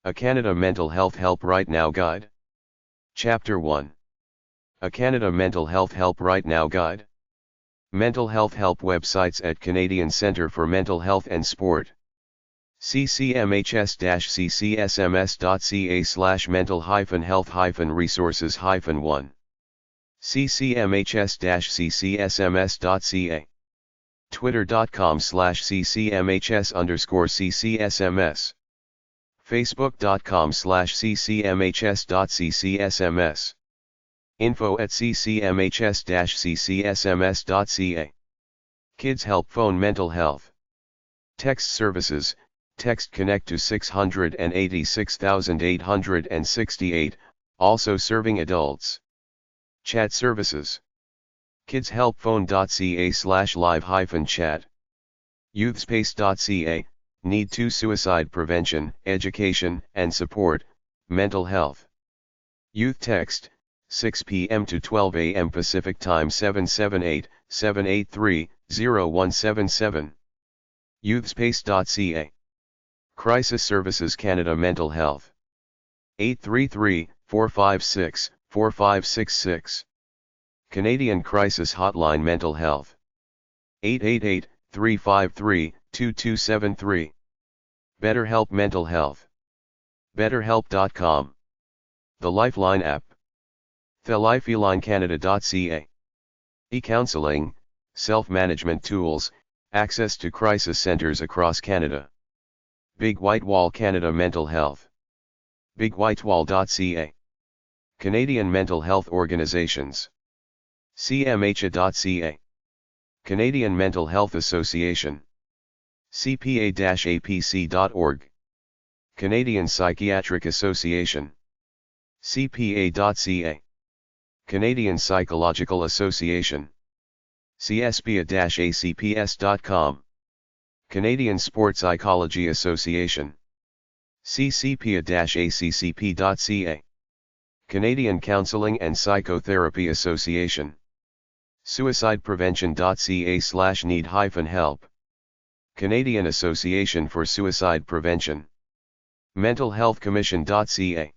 A Canada Mental Health Help Right Now Guide. Chapter 1. A Canada Mental Health Help Right Now Guide. Mental health help websites at Canadian Centre for Mental Health and Sport. ccmhs-ccsms.ca/mental-health-resources-1. ccmhs-ccsms.ca. twitter.com/ccmhs_ccsms. facebook.com/ccmhs.ccsms. info@ccmhs-ccsms.ca. Kids Help Phone Mental Health. Text Services, Text Connect to 686,868, also serving adults. Chat Services. kidshelpphone.ca/live-chat. youthspace.ca, Need to Suicide Prevention, Education and Support, Mental Health. Youth Text, 6 p.m. to 12 a.m. Pacific Time 778-783-0177. youthspace.ca. Crisis Services Canada Mental Health. 833-456-4566. Canadian Crisis Hotline Mental Health. 888-353-2273. BetterHelp Mental Health. BetterHelp.com. The Lifeline app. TheLifelineCanada.ca. E-counseling, self-management tools, access to crisis centres across Canada. Big White Wall Canada Mental Health. BigWhiteWall.ca. Canadian Mental Health Organizations. CMHA.ca. Canadian Mental Health Association. CPA-APC.org. Canadian Psychiatric Association. CPA.ca. Canadian Psychological Association. CSPA-ACPS.com. Canadian Sport Psychology Association. CCPA-ACCP.ca. Canadian Counselling and Psychotherapy Association. suicideprevention.ca/need-help. Canadian Association for Suicide Prevention. mentalhealthcommission.ca.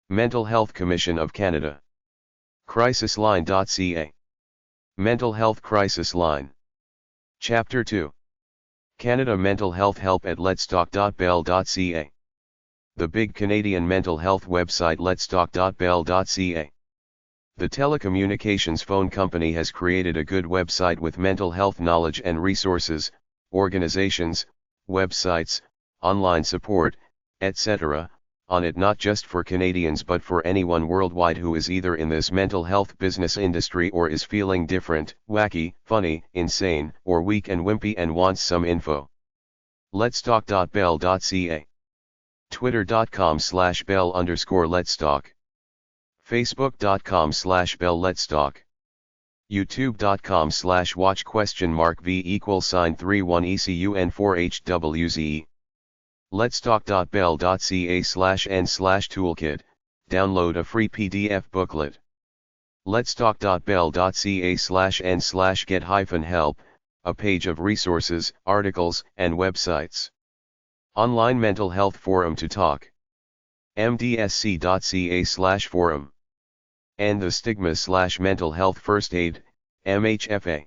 Mental Health Commission of Canada. crisisline.ca. Mental Health Crisis Line. Chapter 2. Canada Mental Health Help at letstalk.bell.ca. The big Canadian mental health website letstalk.bell.ca. The telecommunications phone company has created a good website with mental health knowledge and resources, organizations, websites, online support, etc., on it, not just for Canadians but for anyone worldwide who is either in this mental health business industry or is feeling different, wacky, funny, insane, or weak and wimpy and wants some info. letstalk.bell.ca. twitter.com/bell_letstalk. facebook.com/bell-letstalk. youtube.com/watch?v=31ECUN4HWZE. letstalk.bell.ca/n/toolkit, download a free PDF booklet. letstalk.bell.ca/n/get-help, a page of resources, articles, and websites. Online mental health forum to talk. mdsc.ca/forum. And the stigma/mental health first aid, MHFA.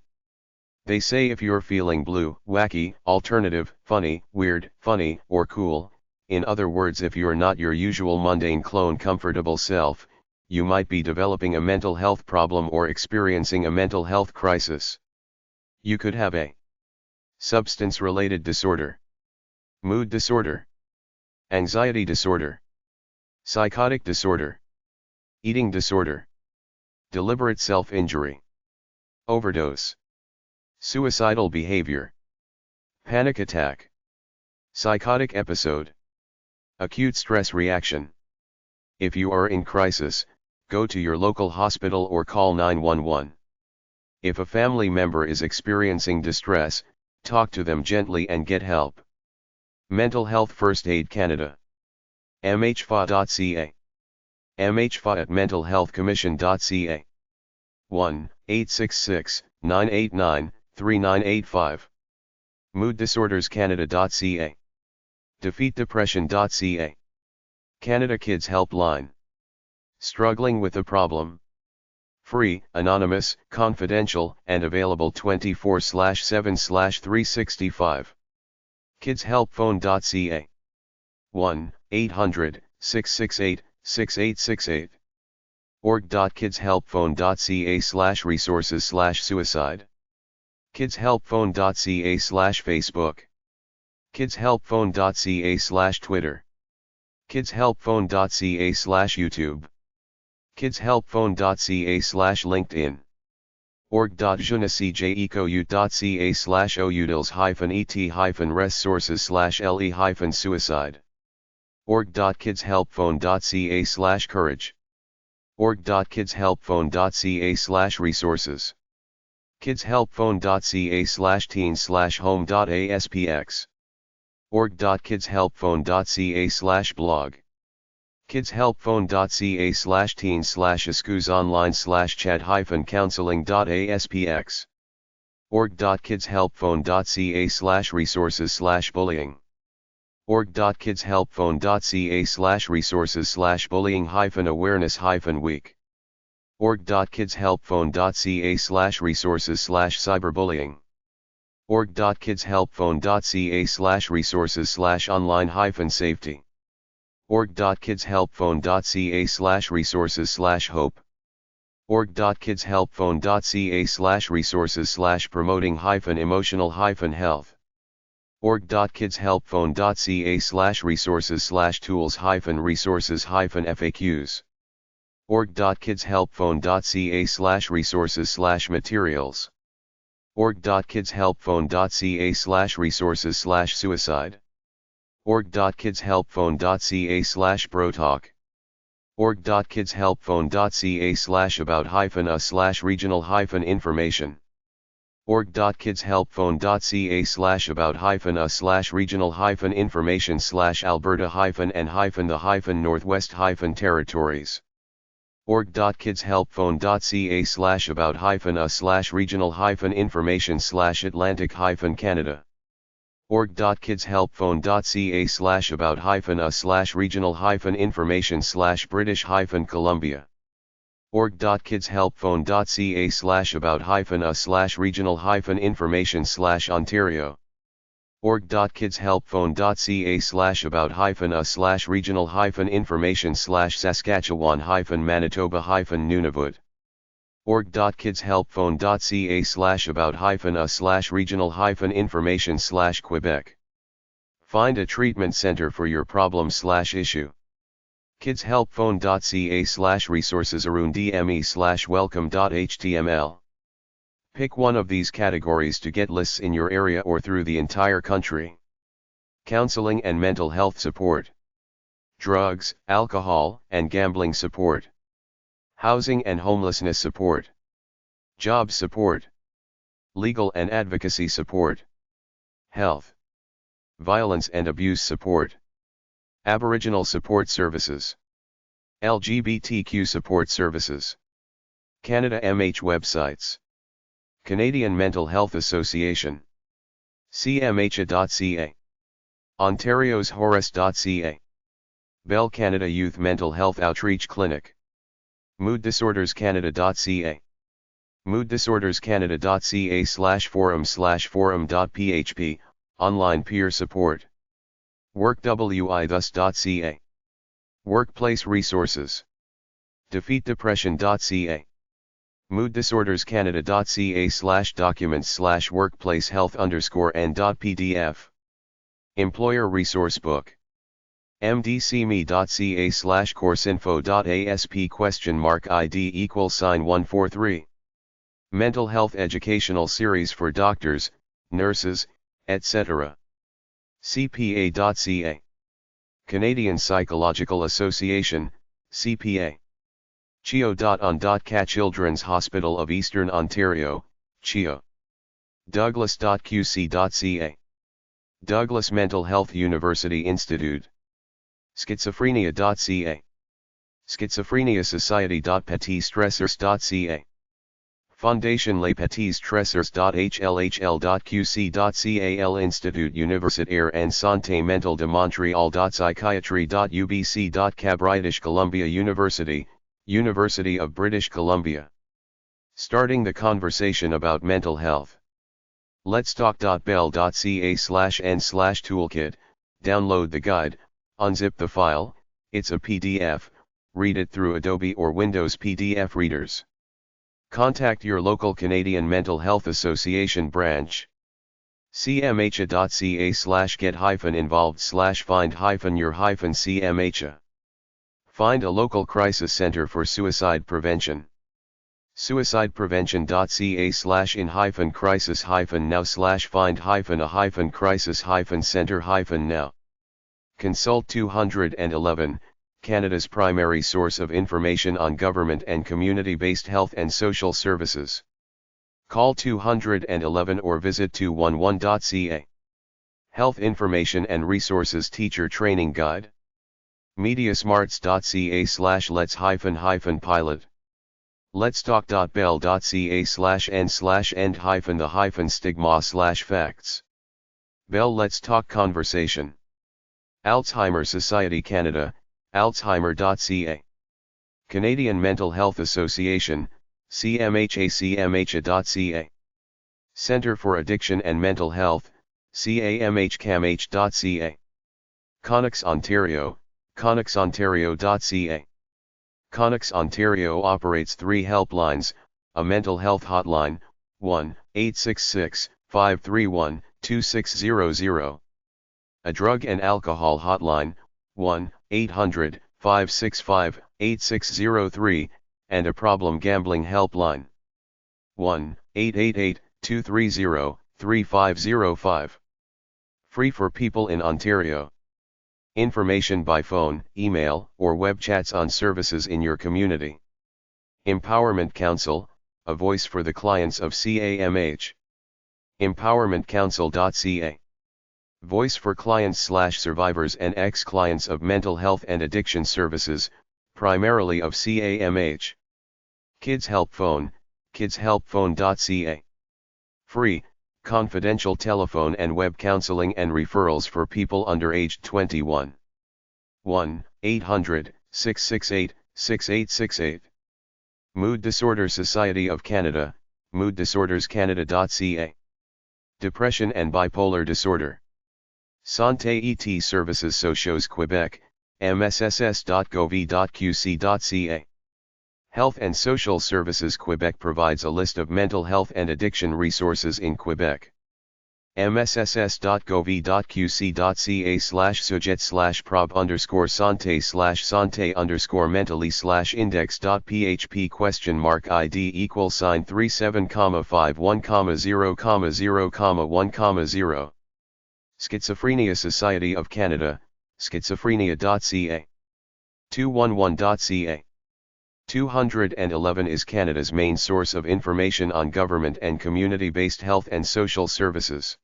They say if you're feeling blue, wacky, alternative, funny, weird, funny, or cool, in other words if you're not your usual mundane clone comfortable self, you might be developing a mental health problem or experiencing a mental health crisis. You could have a substance-related disorder, mood disorder, anxiety disorder, psychotic disorder, eating disorder, deliberate self-injury, overdose, suicidal behavior, panic attack, psychotic episode, acute stress reaction. If you are in crisis, go to your local hospital or call 911. If a family member is experiencing distress, talk to them gently and get help. Mental Health First Aid Canada. mhfa.ca. mhfa@mentalhealthcommission.ca. 1-866-989-3985. mooddisorderscanada.ca. defeatdepression.ca. Canada Kids Helpline. Struggling with a problem? Free, anonymous, confidential, and available 24/7/365. kidshelpphone.ca 1-800-668-6868 org.kidshelpphone.ca/resources/suicide kidshelpphone.ca/Facebook kidshelpphone.ca/Twitter kidshelpphone.ca/YouTube kidshelpphone.ca/LinkedIn org.jeunesse-eco-ut.ca/oudils-et-res-sources/le-suicide org.kidshelpphone.ca/courage org.kidshelpphone.ca/resources kidshelpphone.ca/teen/home.aspx org.kidshelpphone.ca/blog kidshelpphone.ca/teens/iskues-online/chat-counseling.aspx org.kidshelpphone.ca/resources/bullying org.kidshelpphone.ca/resources/bullying-awareness-week org.kidshelpphone.ca/resources/cyberbullying org.kidshelpphone.ca/resources/online-safety org.kidshelpphone.ca/resources/hope org.kidshelpphone.ca/resources/promoting-emotional-health org.kidshelpphone.ca/resources/tools-resources-FAQs org.kidshelpphone.ca/resources/materials org.kidshelpphone.ca/resources/suicide org.kidshelpphone.ca/brotalk org.kidshelpphone.ca/about-us/regional-information org.kidshelpphone.ca/about-us/regional-and-the-northwest-territories org.kidshelpphone.ca/about-us/regional-information/Atlantic-Canada org.kidshelpphone.ca/about-us/regional-information/British-Columbia org.kidshelpphone.ca/about-us/regional-information/Ontario org.kidshelpphone.ca/about-us/regional-information/Saskatchewan-Manitoba-Nunavut org.kidshelpphone.ca/about-us/regional-information/Quebec Find a treatment center for your problem/issue. kidshelpphone.ca/resources-arundme/welcome.html Pick one of these categories to get lists in your area or through the entire country. Counseling and mental health support. Drugs, alcohol, and gambling support. Housing and homelessness support. Job support. Legal and advocacy support. Health. Violence and abuse support. Aboriginal support services. LGBTQ support services. Canada MH websites. Canadian Mental Health Association. CMHA.ca. Ontario's Horace.ca. Bell Canada Youth Mental Health Outreach Clinic. MoodDisordersCanada.ca. MoodDisordersCanada.ca/forum/forum.php, online peer support. WorkWithUs.ca. Workplace resources. DefeatDepression.ca. MoodDisorders-Canada.ca/documents/workplace-health_n.pdf. Employer resource book. mdcme.ca/coursinfo.asp?id=143. Mental health educational series for doctors, nurses, etc. cpa.ca. Canadian Psychological Association, CPA. CHIO.on.ca Children's Hospital of Eastern Ontario, CHIO. Douglas.qc.ca. Douglas Mental Health University Institute. Schizophrenia.ca. Schizophrenia Society.petitstressors.ca. Fondation Les Petits Trésors.hlhl.qc.cal Institut Universitaire en Santé Mentale de Montréal.psychiatry.ubc.ca British Columbia University, University of British Columbia. Starting the conversation about mental health. Let's talk.bell.ca/n/toolkit, download the guide, unzip the file, it's a PDF, read it through Adobe or Windows PDF readers. Contact your local Canadian Mental Health Association branch. cmha.ca/get-involved/find-your-cmha. Find a local crisis center for suicide prevention. suicideprevention.ca/in-crisis-now/find-a-crisis-center-now. Consult 211, Canada's primary source of information on government and community-based health and social services. Call 211 or visit 211.ca. Health Information and Resources Teacher Training Guide. mediasmarts.ca/let's-pilot. letstalk.bell.ca/end-the-stigma/facts. Bell Let's Talk Conversation. Alzheimer's Society Canada, alzheimer.ca. Canadian Mental Health Association, CMHA-CMHA.ca. Centre for Addiction and Mental Health, CAMH-CAMH.ca. Connects Ontario, connexontario.ca. Connects Ontario operates 3 helplines, a mental health hotline, 1-866-531-2600. A drug and alcohol hotline, 1-800-565-8603, and a problem gambling helpline, 1-888-230-3505. Free for people in Ontario. Information by phone, email, or web chats on services in your community. Empowerment Council, a voice for the clients of CAMH. empowermentcouncil.ca. Voice for clients/survivors and ex-clients of mental health and addiction services, primarily of CAMH. Kids Help Phone, kidshelpphone.ca. Free, confidential telephone and web counseling and referrals for people under age 21. 1-800-668-6868. Mood Disorder Society of Canada, mooddisorderscanada.ca. Depression and Bipolar Disorder. Santé et Services Sociaux Québec, msss.gov.qc.ca. Health and Social Services Quebec provides a list of mental health and addiction resources in Quebec. msss.gov.qc.ca/santé_mentally/index.php?ID=37,51,0,1,0. Schizophrenia Society of Canada, schizophrenia.ca. 211.ca. 211 is Canada's main source of information on government and community-based health and social services.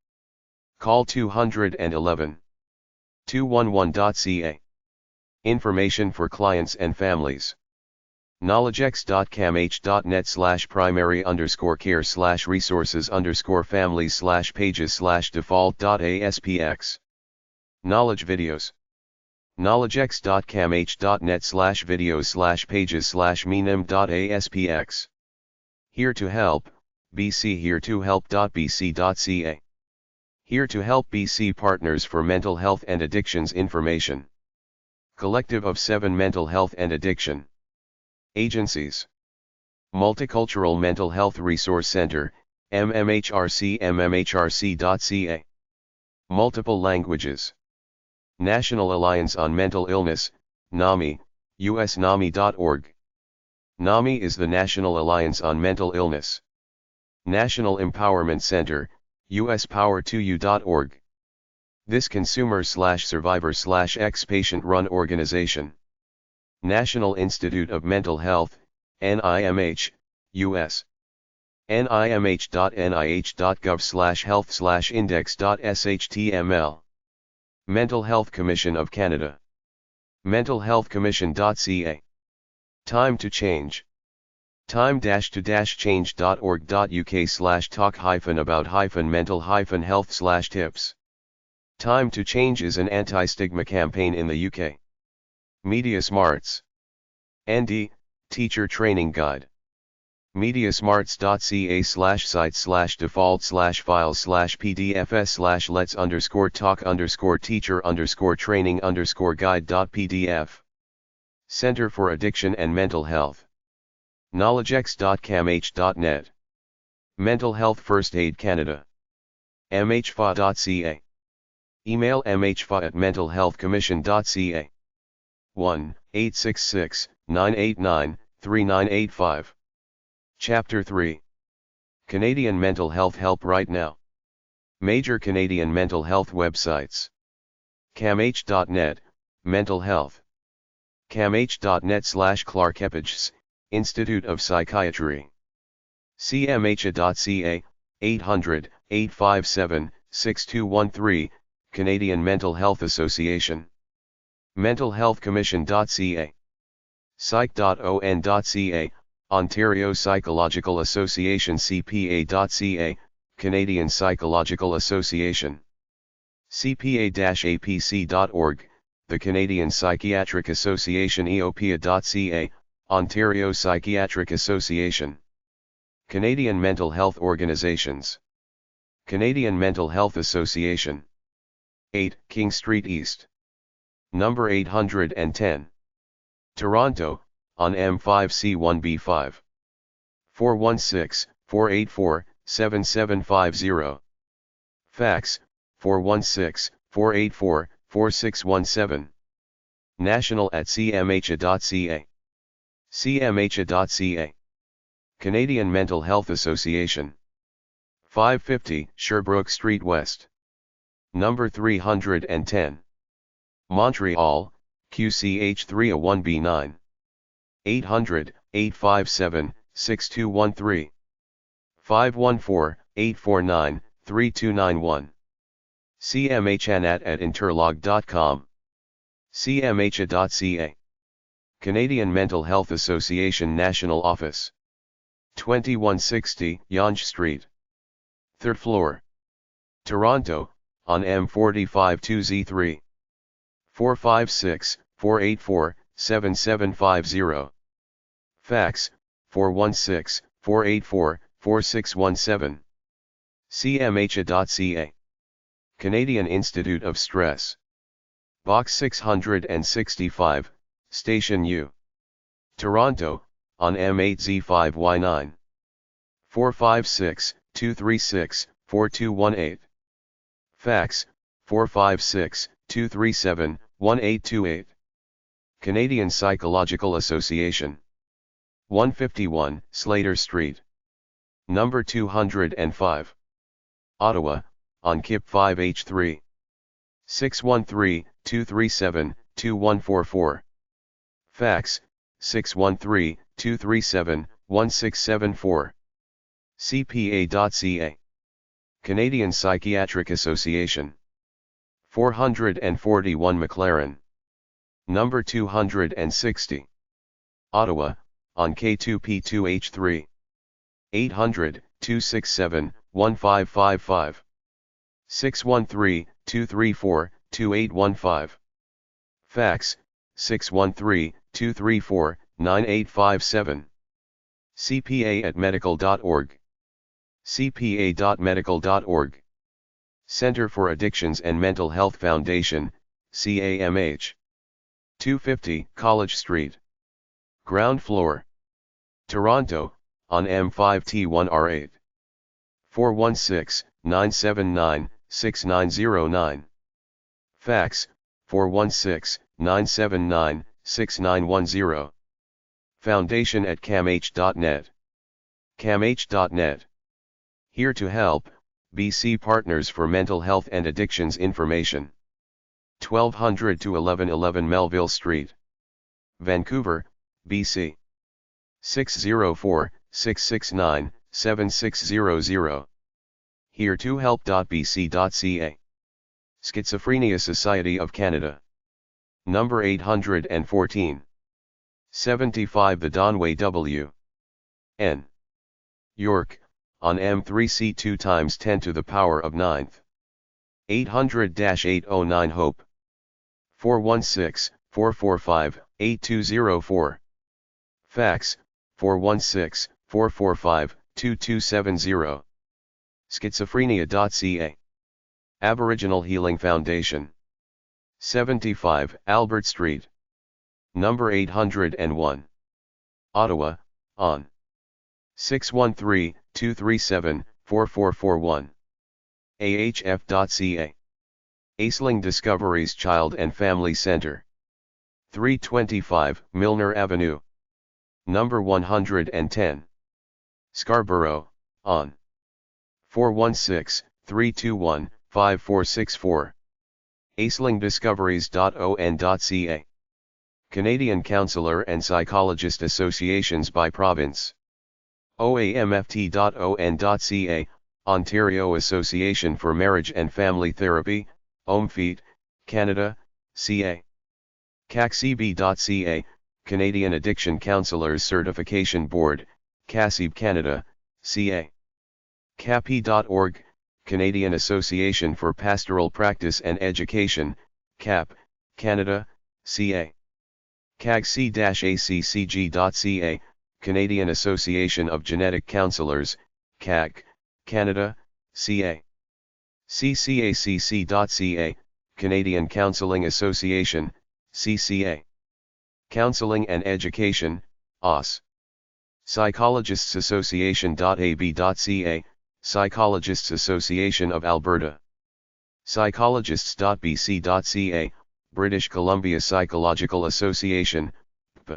Call 211. 211.ca. Information for clients and families. knowledgex.camh.net/primary_care/resources_families/pages/default.aspx. Knowledge videos. knowledgex.camh.net/videos/pages/menem.aspx. Here to help, BC Here to help.bc.ca. Here to help BC Partners for Mental Health and Addictions Information. Collective of 7 Mental Health and Addiction Agencies. Multicultural Mental Health Resource Center, MMHRC mmhrc.ca. Multiple languages. National Alliance on Mental Illness, NAMI, usnami.org. NAMI is the National Alliance on Mental Illness. National Empowerment Center, uspower2u.org. This consumer/survivor/ex-patient run organization. National Institute of Mental Health, NIMH, US. nih.nih.gov/health/index.html. Mental Health Commission of Canada. mentalhealthcommission.ca. Time to change. time-to-change.org.uk/talk-about-mental-health/tips. Time to Change is an anti-stigma campaign in the UK. Media Smarts. ND, Teacher Training Guide. mediasmarts.ca/site/default/files/let's_talk_teacher_training_guide.pdf. Center for Addiction and Mental Health. knowledgex.camh.net. Mental Health First Aid Canada. mhfa.ca. Email mhfa@mentalhealthcommission.ca. 1-866-989-3985. Chapter 3. Canadian Mental Health Help Right Now. Major Canadian mental health websites. camh.net, Mental Health. camh.net/Clark Epiges, Institute of Psychiatry. cmha.ca, 800-857-6213, Canadian Mental Health Association. mentalhealthcommission.ca. psych.on.ca, Ontario Psychological Association. cpa.ca, Canadian Psychological Association. cpa-apc.org, the Canadian Psychiatric Association. eopia.ca, Ontario Psychiatric Association. Canadian Mental Health Organizations. Canadian Mental Health Association. 8 King Street East. Number 810. Toronto, on M5C1B5. 416-484-7750. Fax, 416-484-4617. national@cmha.ca. cmha.ca. Canadian Mental Health Association. 550 Sherbrooke Street West. Number 310. Montreal, QCH301B9. 800-857-6213. 514-849-3291. cmhanat@interlog.com. cmha.ca. Canadian Mental Health Association National Office. 2160 Yonge Street. 3rd floor. Toronto, on M45-2Z3. 456-484-7750. Fax, 416-484-4617. cmha.ca. Canadian Institute of Stress. Box 665, Station U. Toronto, on M8Z5Y9. 456-236-4218. Fax, 456-237-1828. Canadian Psychological Association. 151 Slater Street. Number 205. Ottawa, on KIP 5H3. 613-237-2144. Fax, 613-237-1674. cpa.ca. Canadian Psychiatric Association. 441 McLaren. Number 260. Ottawa, on K2P2H3. 800-267-1555. 613-234-2815. Fax, 613-234-9857. cpa@medical.org. cpa.medical.org. Center for Addictions and Mental Health Foundation, CAMH. 250 College Street. Ground floor. Toronto, on M5T1R8. 416-979-6909. Fax, 416-979-6910. foundation@camh.net. camh.net. Here to help, BC Partners for Mental Health and Addictions Information. 1200 to 1111 Melville Street. Vancouver, BC. 604-669-7600. Here to help.bc.ca. Schizophrenia Society of Canada. Number 814. 75 The Donway W. N. York, on M3C 2 times 10 to the power of 9th. 800-809 Hope. 416-445-8204. Fax, 416-445-2270. Schizophrenia.ca. Aboriginal Healing Foundation. 75 Albert Street. Number 801. Ottawa, on. 613-237-4441. ahf.ca. Aisling Discoveries Child and Family Center. 325 Milner Avenue. Number 110. Scarborough, on. 416-321-5464. aislingdiscoveries.on.ca. Canadian Counselor and Psychologist Associations by Province. oamft.on.ca, Ontario Association for Marriage and Family Therapy, OMFET, Canada, CA. CACCB.ca, Canadian Addiction Counselors Certification Board, CACCB Canada, CA. CAPI.org, Canadian Association for Pastoral Practice and Education, CAP, Canada, CA. CAGC-ACCG.ca, Canadian Association of Genetic Counselors, CAG, Canada, CA. CCACC.ca, Canadian Counseling Association, CCA. Counseling and Education, OS. Psychologists Association.ab.ca, Psychologists Association of Alberta. Psychologists.bc.ca, British Columbia Psychological Association, B.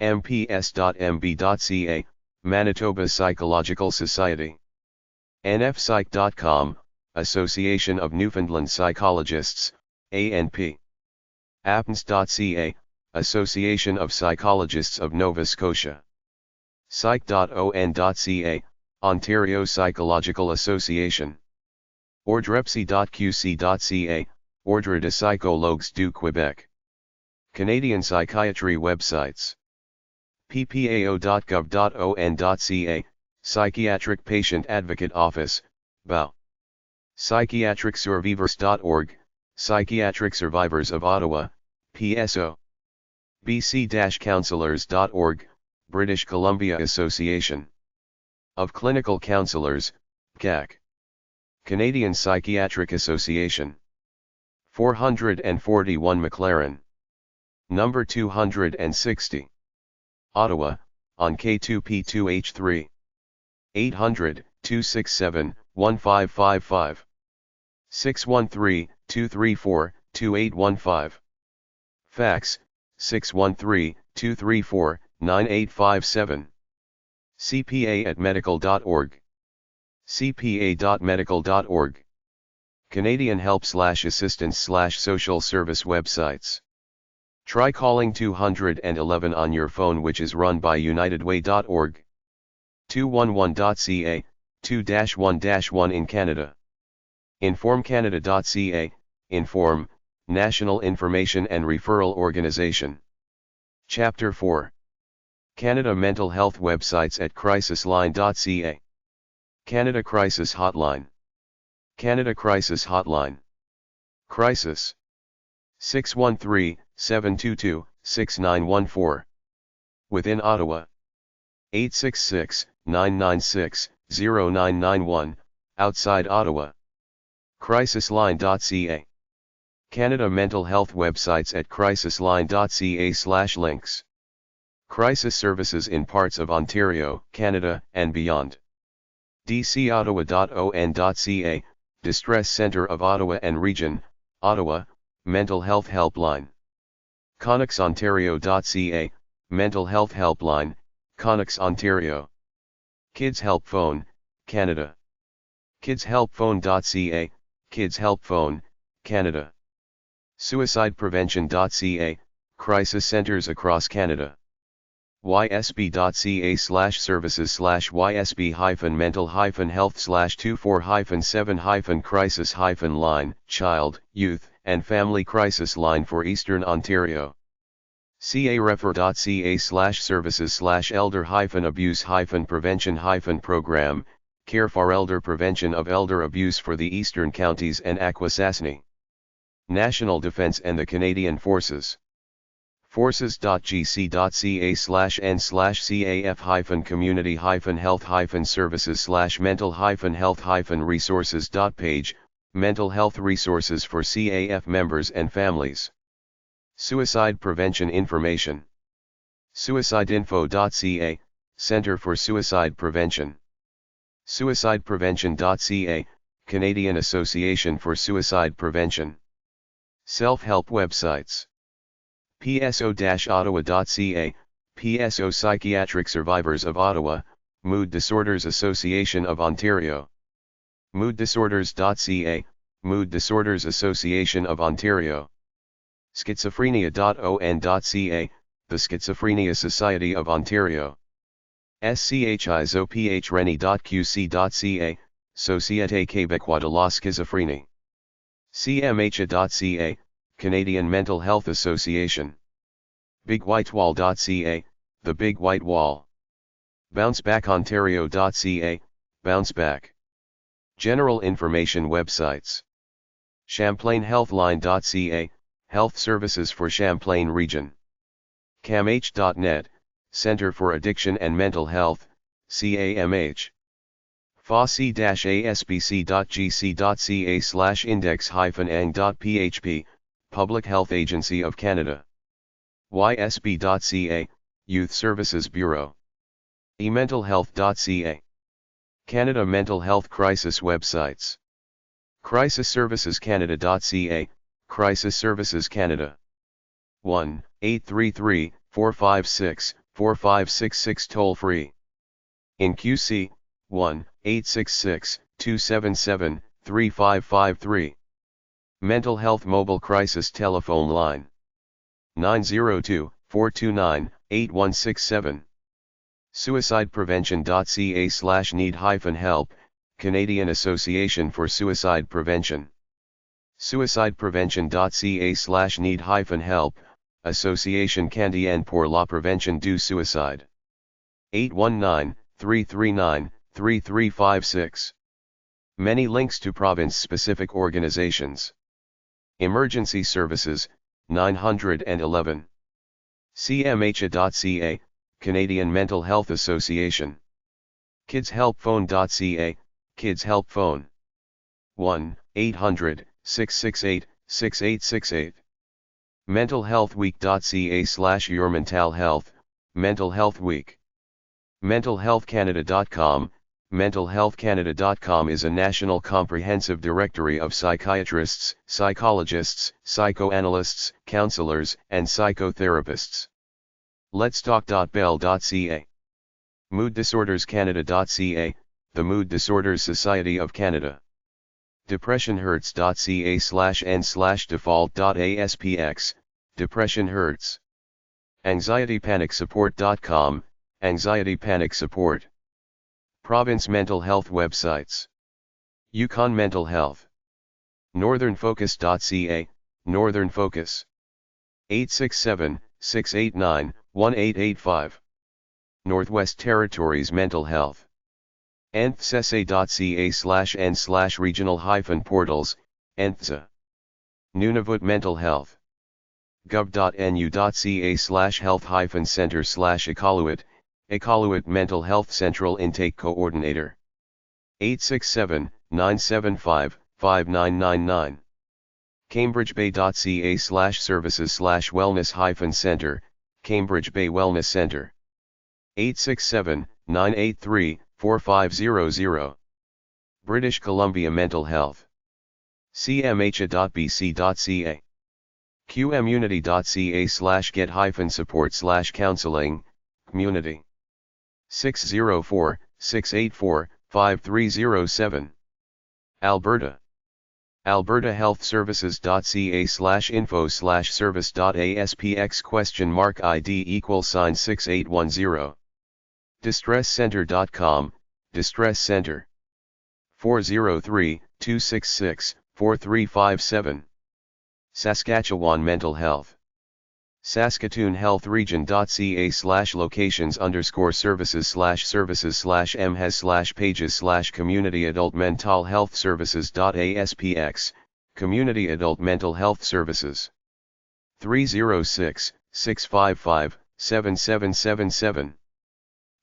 mps.mb.ca, Manitoba Psychological Society. nfpsych.com, Association of Newfoundland Psychologists, ANP. apns.ca, Association of Psychologists of Nova Scotia. psych.on.ca, Ontario Psychological Association. ordrepsy.qc.ca, Ordre de Psychologues du Québec. Canadian Psychiatry websites. ppao.gov.on.ca, Psychiatric Patient Advocate Office, BAO. Psychiatricsurvivors.org, Psychiatric Survivors of Ottawa, PSO. bc-counselors.org, British Columbia Association of Clinical Counselors, CAC. Canadian Psychiatric Association. 441 McLaren. Number 260. Ottawa, on K2P2H3. 800-267-1555. 613-234-2815. Fax, 613-234-9857. cpa@medical.org. cpa.medical.org. Canadian Help/Assistance/Social Service websites. Try calling 211 on your phone, which is run by unitedway.org. 211.ca, 2-1-1 in Canada. informcanada.ca, Inform, National Information and Referral Organization. Chapter 4. Canada Mental Health websites at crisisline.ca. Canada Crisis Hotline. Canada Crisis Hotline. Crisis. 613-722-6914. Within Ottawa. 866-996-0991, outside Ottawa. Crisisline.ca. Canada Mental Health websites at crisisline.ca/links. Crisis services in parts of Ontario, Canada, and beyond. dcottawa.on.ca, Distress Centre of Ottawa and Region, Ottawa, Mental Health Helpline. connoxontario.ca, Mental Health Helpline, Connox, Ontario. Kids Help Phone, Canada. kidshelpphone.ca, Kids Help Phone, Canada. Suicideprevention.ca, Crisis Centres across Canada. ysb.ca/services/ysb-mental-health/24-7-crisis-line, child, youth, and family crisis line for Eastern Ontario. carefer.ca/services/elder-abuse-prevention-program, Care for Elder Prevention of Elder Abuse for the Eastern Counties and Akwesasne. National Defence and the Canadian Forces. Forces.gc.ca/n/caf-community-health-services/mental-health-resources.page, Mental health resources for CAF members and families. Suicide prevention information. Suicideinfo.ca, Centre for Suicide Prevention. Suicideprevention.ca, Canadian Association for Suicide Prevention. Self-help websites. pso-ottawa.ca, PSO Psychiatric Survivors of Ottawa, Mood Disorders Association of Ontario. Mooddisorders.ca, Mood Disorders Association of Ontario. Schizophrenia.on.ca, the Schizophrenia Society of Ontario. schizophrenie.qc.ca, Société Québécoise de la Schizophrénie. cmha.ca, Canadian Mental Health Association. bigwhitewall.ca, the Big White Wall. bouncebackontario.ca, Bounceback. General information websites. champlainhealthline.ca, Health Services for Champlain Region. camh.net, Center for Addiction and Mental Health, CAMH. fossey-asbc.gc.ca/index-ang.php, Public Health Agency of Canada. ysb.ca, Youth Services Bureau. ementalhealth.ca. Canada Mental Health Crisis websites. crisisservicescanada.ca, Crisis Services Canada. 1-833-456-4566 toll free. In QC, 1-866-277-3553. Mental Health Mobile Crisis Telephone Line. 902-429-8167. Suicideprevention.ca/need-help, Canadian Association for Suicide Prevention. Suicideprevention.ca/need-help, Association canadienne pour la prévention du suicide. 819-339-3356. Many links to province-specific organizations. Emergency Services, 911. cmha.ca, Canadian Mental Health Association. kidshelpphone.ca, Kids Help Phone. 1-800-668-6868. mentalhealthweek.ca/yourmentalhealth, Mental Health Week. mentalhealthcanada.com. mentalhealthcanada.com is a national comprehensive directory of psychiatrists, psychologists, psychoanalysts, counselors, and psychotherapists. letstalk.bell.ca. mooddisorderscanada.ca, the Mood Disorders Society of Canada. depressionhurts.ca/n/default.aspx, Depression Hurts. anxietypanicsupport.com, Anxiety Panic Support. Province Mental Health websites. Yukon Mental Health. northernfocus.ca, Northern Focus. 867-689-1885. Northwest Territories Mental Health. nthsa.ca/n/regional-portals, NTHSA. Nunavut Mental Health. gov.nu.ca/health-center/Iqaluit, Iqaluit Mental Health Central Intake Coordinator. 867-975-5999. cambridgebay.ca/services/wellness-center, Cambridge Bay Wellness Center. 867-983-4500. British Columbia Mental Health. cmha.bc.ca. qmunity.ca/get-support/counseling, community. 604-684-5307. Alberta. albertahealthservices.ca/info/service.aspx?ID = 6810. distresscenter.com, Distress Center. 403-266-4357. Saskatchewan Mental Health. Saskatoon Health Region.ca/locations_services/mhes/pages/ Community Adult Mental Health Services.aspx, Community Adult Mental Health Services. 306-655-7777.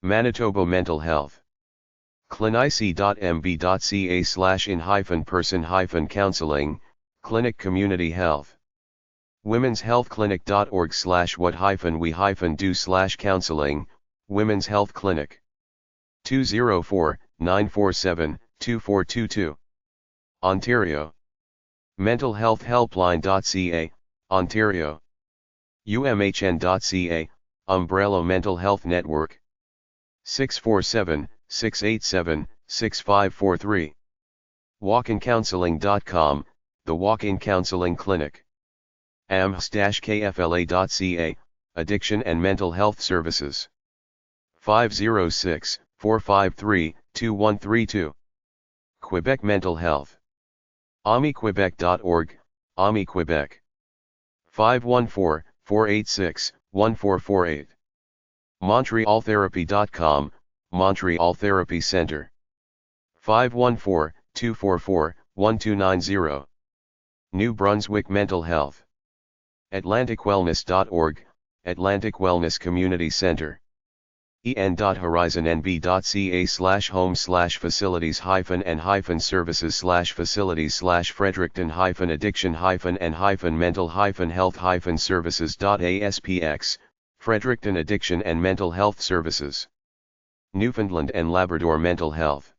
Manitoba Mental Health. clinici.mb.ca/in-person-counseling, Clinic Community Health. womenshealthclinic.org/what-we-do/counseling, Women's Health Clinic. 204-947-2422. Ontario. Mental Health Helpline.ca, Ontario. umhn.ca, Umbrella Mental Health Network. 647-687-6543. walkincounseling.com, The Walk-in Counseling Clinic. ams-kfla.ca, Addiction and Mental Health Services. 506-453-2132. Quebec Mental Health. amiquebec.org, Ami Quebec. 514-486-1448. montrealtherapy.com, Montreal Therapy Center. 514-244-1290. New Brunswick Mental Health. atlanticwellness.org, Atlantic Wellness Community Center. en.horizon-nb.ca/home/facilities-facilities/Fredericton-addiction-health-services.aspx, Fredericton Addiction and Mental Health Services. Newfoundland and Labrador Mental Health.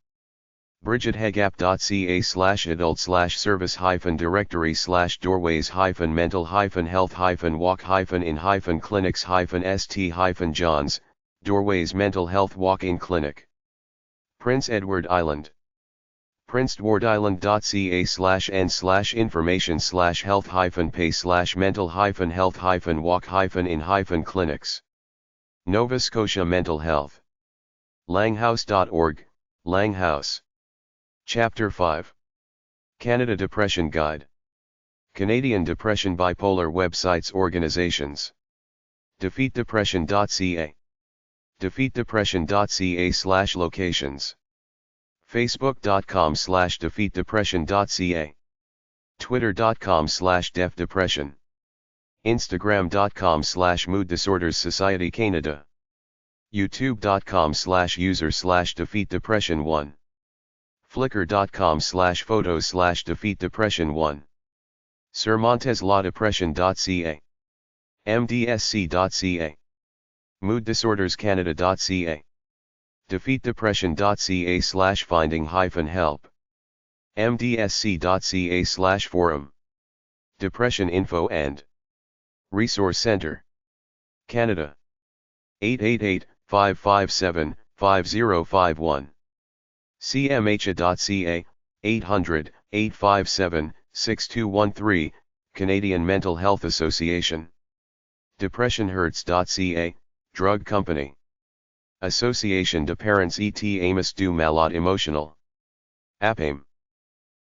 bridget-hegapp.ca/adult-service-directory/doorways-mental-health-in-clinics-st-johns, Doorways Mental Health Walk-in Clinic. Prince Edward Island. princedwardisland.ca/n/information/health-pay/mental-health-walk-in-clinics. Nova Scotia Mental Health. langhouse.org, Langhouse. Chapter 5. Canada Depression Guide. Canadian Depression Bipolar Websites Organizations. defeatdepression.ca. defeatdepression.ca/locations. facebook.com/defeatdepression.ca. twitter.com/defdepression. instagram.com/Mood Disorders Society Canada. youtube.com/user/defeatdepression1. flickr.com/photos/defeatdepression1. surmontesladepression.ca. mdsc.ca. mooddisorderscanada.ca. defeatdepression.ca/finding-help. mdsc.ca/forum. Depression Info and Resource Center. Canada. 888-557-5051. cmha.ca, 800-857-6213, Canadian Mental Health Association. depressionhurts.ca, Drug Company. Association de Parents et Amis du Malade Emotional. APAIM.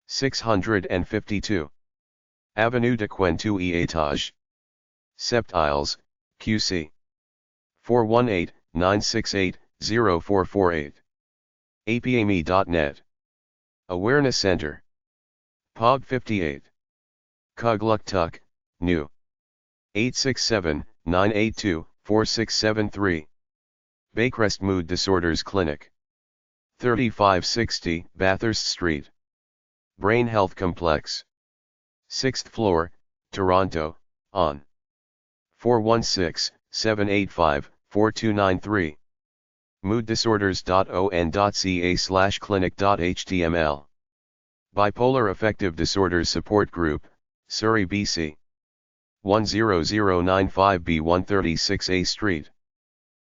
652. Avenue de Quentu et Etage. Sept-Îles, QC. 418-968-0448. apame.net. Awareness Center. POG 58. Kugluktuk, New. 867-982-4673. Baycrest Mood Disorders Clinic. 3560 Bathurst Street. Brain Health Complex. 6th floor, Toronto, on. 416-785-4293. mooddisorders.on.ca/clinic.html. Bipolar Affective Disorders Support Group, Surrey, BC. 10095B 136A Street.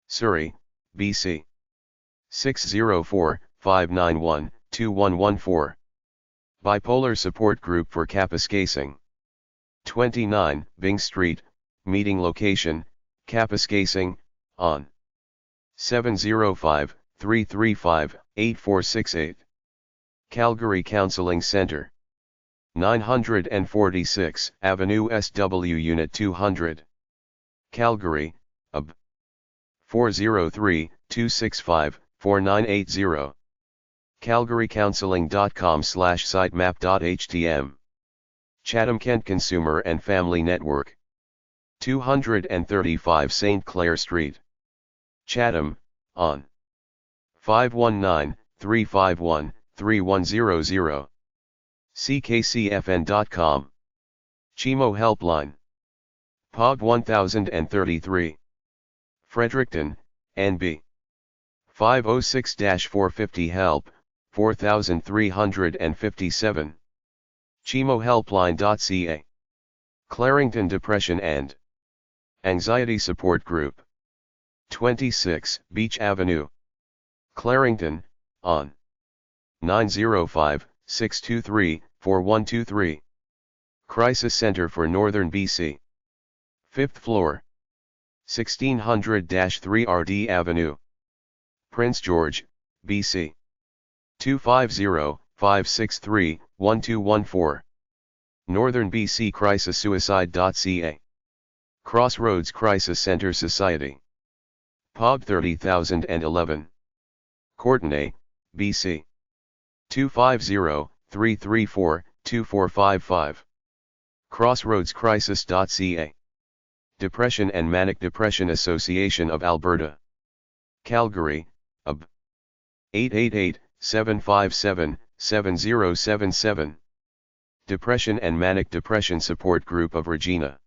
Surrey, BC. 604-591-2114. Bipolar Support Group for Kapuskasing. 29 Byng Street, Meeting Location, Kapuskasing, on. 705-335-8468. Calgary Counseling Center. 946 Avenue SW Unit 200. Calgary, epub. 403-265-4980. calgarycounseling.com/sitemap.htm. Chatham Kent Consumer and Family Network. 235 St. Clair Street, Chatham, on 519-351-3100. ckcfn.com. Chemo Helpline. POG 1033. Fredericton, NB. 506-450 Help, 4357. chemohelpline.ca. Clarington Depression and Anxiety Support Group. 26 Beach Avenue, Clarington, on 905-623-4123. Crisis Center for Northern BC. 5th floor. 1600-3 RD Avenue, Prince George, BC. 250-563-1214. Northern BC Crisis Suicide.ca. Crossroads Crisis Center Society. POG 30011. Courtenay, BC. 250-334-2455. Crossroadscrisis.ca. Depression and Manic-Depression Association of Alberta. Calgary, epub. 888-757-7077. Depression and Manic Depression Support Group of Regina.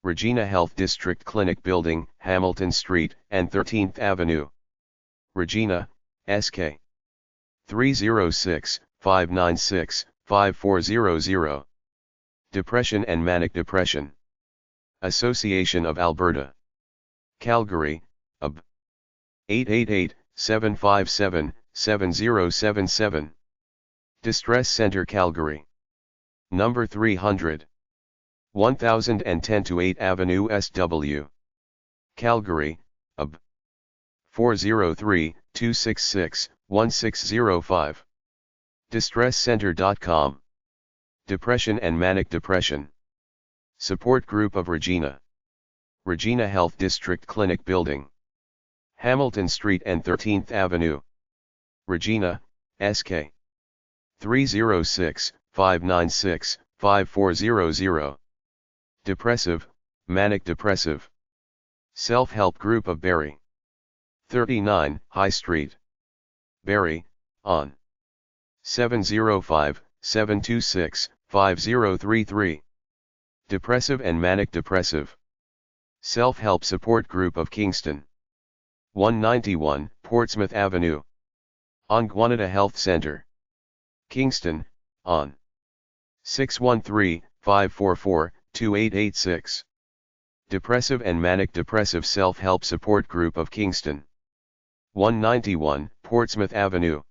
Regina Health District Clinic Building, Hamilton Street and 13th Avenue. Regina, SK. 306-596-5400. Depression and Manic Depression Association of Alberta. Calgary, epub. 888-757-7077. Distress Center Calgary. Number 300. 1010-8 Avenue SW. Calgary, epub. 403-266-1605. DistressCenter.com. Depression and Manic Depression Support Group of Regina. Regina Health District Clinic Building, Hamilton Street and 13th Avenue. Regina, SK. 306-596-5400. Depressive, Manic Depressive Self-Help Group of Barrie. 39 High Street, Barrie, on 705-726-5033. Depressive and Manic Depressive Self-Help Support Group of Kingston. 191 Portsmouth Avenue, Ongwanada Health Center, Kingston, on 613-544-2886. Depressive and Manic Depressive Self-Help Support Group of Kingston. 191 Portsmouth Avenue,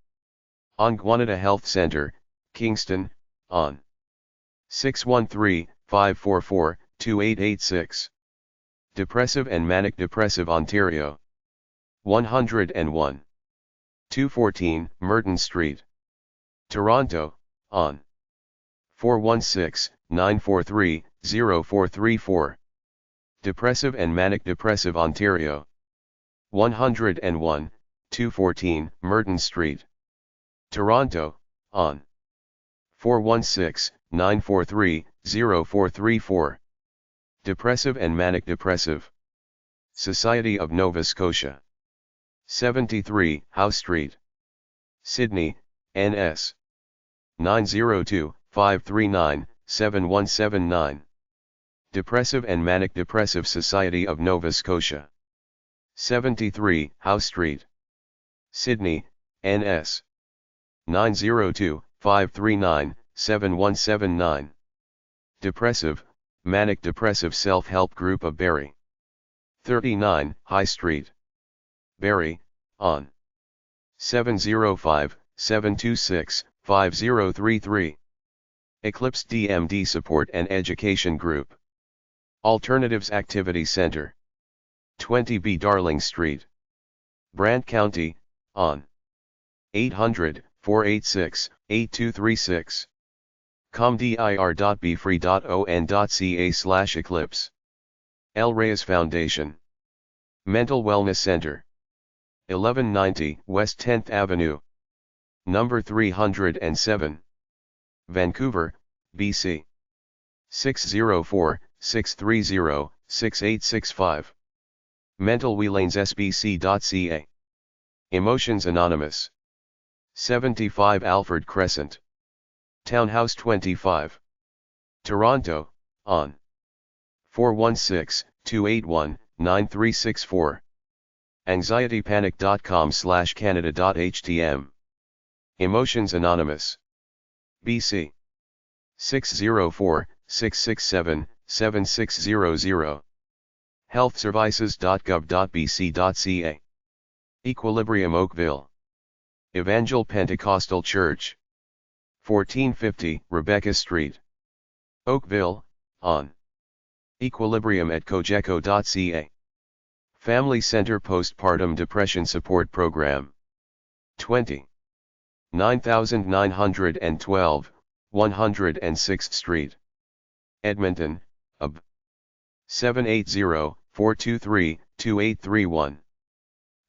Ongwanada Health Center, Kingston, on 613-544-2886. Depressive and Manic Depressive Ontario. 101. 214 Merton Street, Toronto, on 416-943-0434. Depressive and Manic Depressive Ontario. 101, 214 Merton Street, Toronto, on 416-943-0434. Depressive and Manic Depressive Society of Nova Scotia. 73 House Street, Sydney, NS. 902-539-7179. Depressive and Manic Depressive Society of Nova Scotia. 73 House Street, Sydney, NS. 902-539-7179. Depressive, Manic Depressive Self-Help Group of Barrie. 39 High Street, Barrie, on 705-726-5033. Eclipse DMD Support and Education Group. Alternatives Activity Center. 20B Darling Street, Brant County, on 800-486-8236. comdir.bfree.on.ca/eclipse. El Reyes Foundation. Mental Wellness Center. 1190 West 10th Avenue. Number 307. Vancouver, BC. 604-630-6865. mentalwelanesbc.ca. Emotions Anonymous. 75 Alfred Crescent. Townhouse 25. Toronto, on. 416-281-9364. anxietypanic.com/canada.htm. Emotions Anonymous. BC. 604-667-7600. healthservices.gov.bc.ca. Equilibrium Oakville. Evangel Pentecostal Church. 1450 Rebecca Street. Oakville, on. Equilibrium at cogeco.ca. Family Center Postpartum Depression Support Program. 20. 9912, 106th Street. Edmonton, UB. 780-423-2831.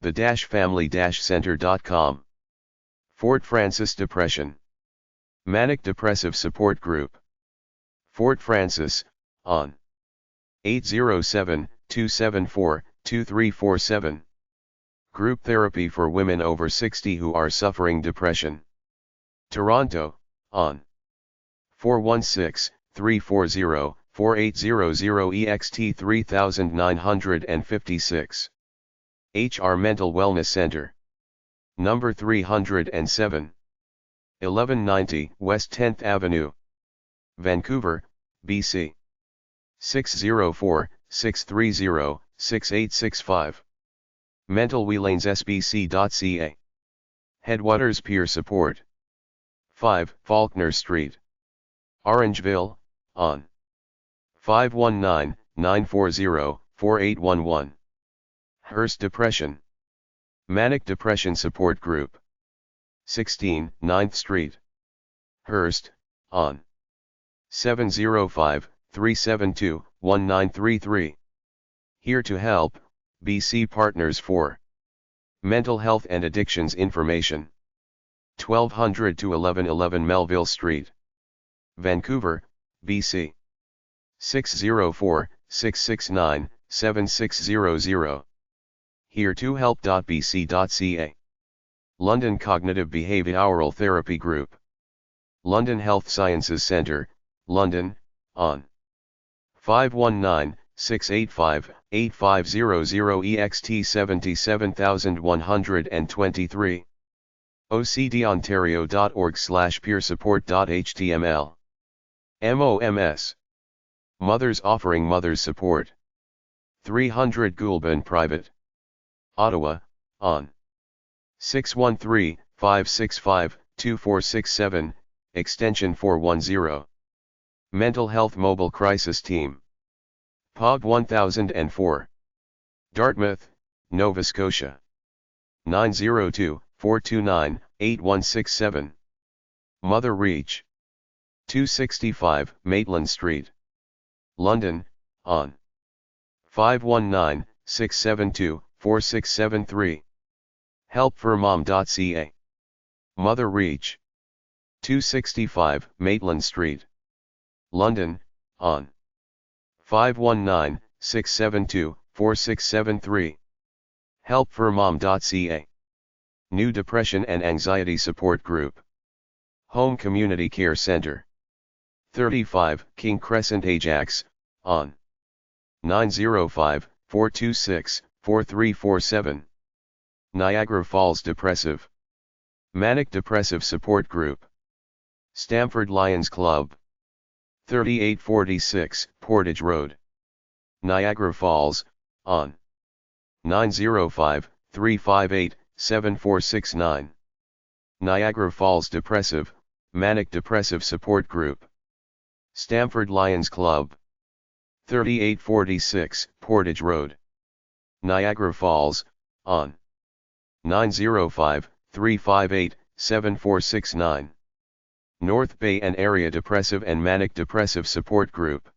the-family-center.com. Fort Francis Depression. Manic Depressive Support Group. Fort Francis, on. 807-274-2347. Group Therapy for Women over 60 who are suffering depression. Toronto, on. 416-340-4800 EXT 3956. HR Mental Wellness Center. Number 307. 1190 West 10th Avenue. Vancouver, BC. 604-630-6865. mentalwelanesbc.ca. Headwaters Peer Support. 5 Faulkner Street. Orangeville, on. 519-940-4811. Hearst Depression. Manic Depression Support Group. 16 9th Street. Hearst, on. 705-372-1933. Here to help, BC Partners for Mental Health and Addictions Information. 1200 to 1111 Melville Street. Vancouver, BC. 604-669-7600. Here to help.bc.ca. London Cognitive Behavioural Therapy Group. London Health Sciences Centre, London, on. 519-685-8500 EXT 77123. ocdontario.org/peersupport.html. MOMS. Mothers Offering Mothers Support. 300 Goulburn Private. Ottawa, on. 613-565-2467, extension 410. Mental Health Mobile Crisis Team. POG 1004. Dartmouth, Nova Scotia. 902-429-8167. Mother Reach. 265 Maitland Street. London, on. 519-672-4673. helpformom.ca. Mother Reach. 265 Maitland Street. London, on. 519-672-4673. helpformom.ca. New Depression and Anxiety Support Group. Home Community Care Center. 35 King Crescent Ajax, on. 905-426-4347. Niagara Falls Depressive. Manic Depressive Support Group. Stamford Lions Club. 3846 Portage Road. Niagara Falls, on. 905-358-7469. Niagara Falls Depressive, Manic Depressive Support Group. Stamford Lions Club. 3846 Portage Road. Niagara Falls, on. 905-358-7469. North Bay and Area Depressive and Manic Depressive Support Group.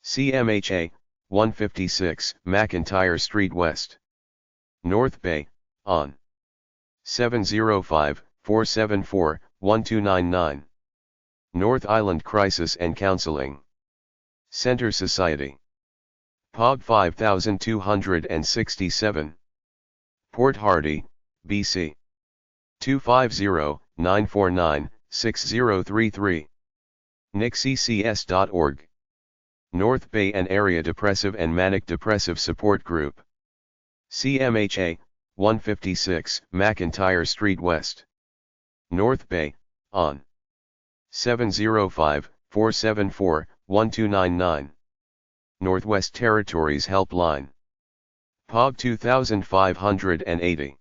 CMHA, 156 McIntyre Street West. North Bay, on. 705-474-1299. North Island Crisis and Counseling Center Society. epub 5267. Port Hardy, BC. 250-949-6033. niccs.org. North Bay and Area Depressive and Manic-Depressive Support Group. CMHA, 156 McIntyre Street West. North Bay, on. 705-474-1299. Northwest Territories Helpline. epub 2580.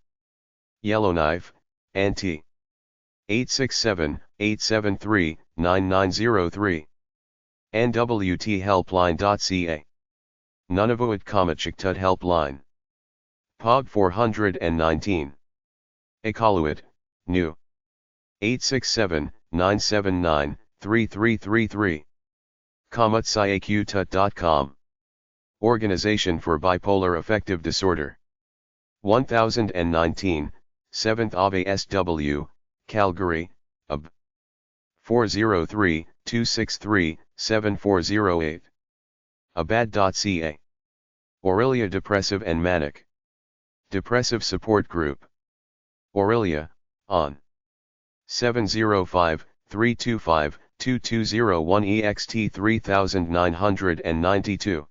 Yellowknife, NT. 867-873-9903. nwthelpline.ca. Nunavut Kamachiktud Helpline. epub 419. Iqaluit, New. 867-979-3333. kamutsiaqtut.com. Organization for Bipolar Affective Disorder. 1019, 7th Ave SW, Calgary, UB. 403-263-7408. abad.ca. Aurelia Depressive and Manic Depressive Support Group. Aurelia, on. 705-325-2201 EXT 3992.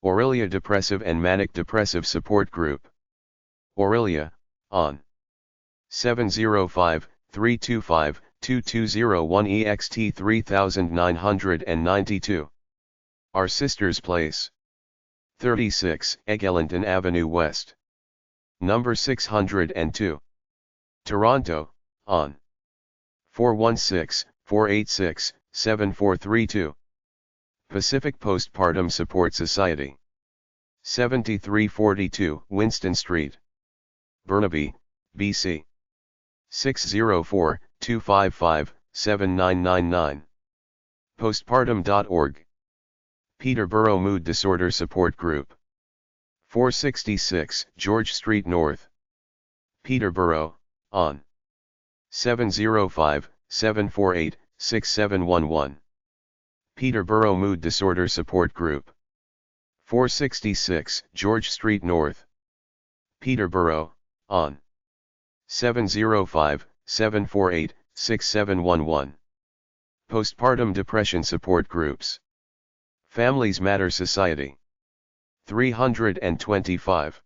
Aurelia Depressive and Manic Depressive Support Group. Aurelia, on. 705-325-2201 EXT 3992. Our Sister's Place. 36 Eglinton Avenue West. Number 602. Toronto, on. 416-486-7432. Pacific Postpartum Support Society. 7342 Winston Street. Burnaby, BC. 604-255-7999. Postpartum.org. Peterborough Mood Disorder Support Group. 466 George Street North. Peterborough, on. 705-748-6711. Peterborough Mood Disorder Support Group. 466 George Street North. Peterborough, on. 705-748-6711. Postpartum Depression Support Groups. Families Matter Society. 325.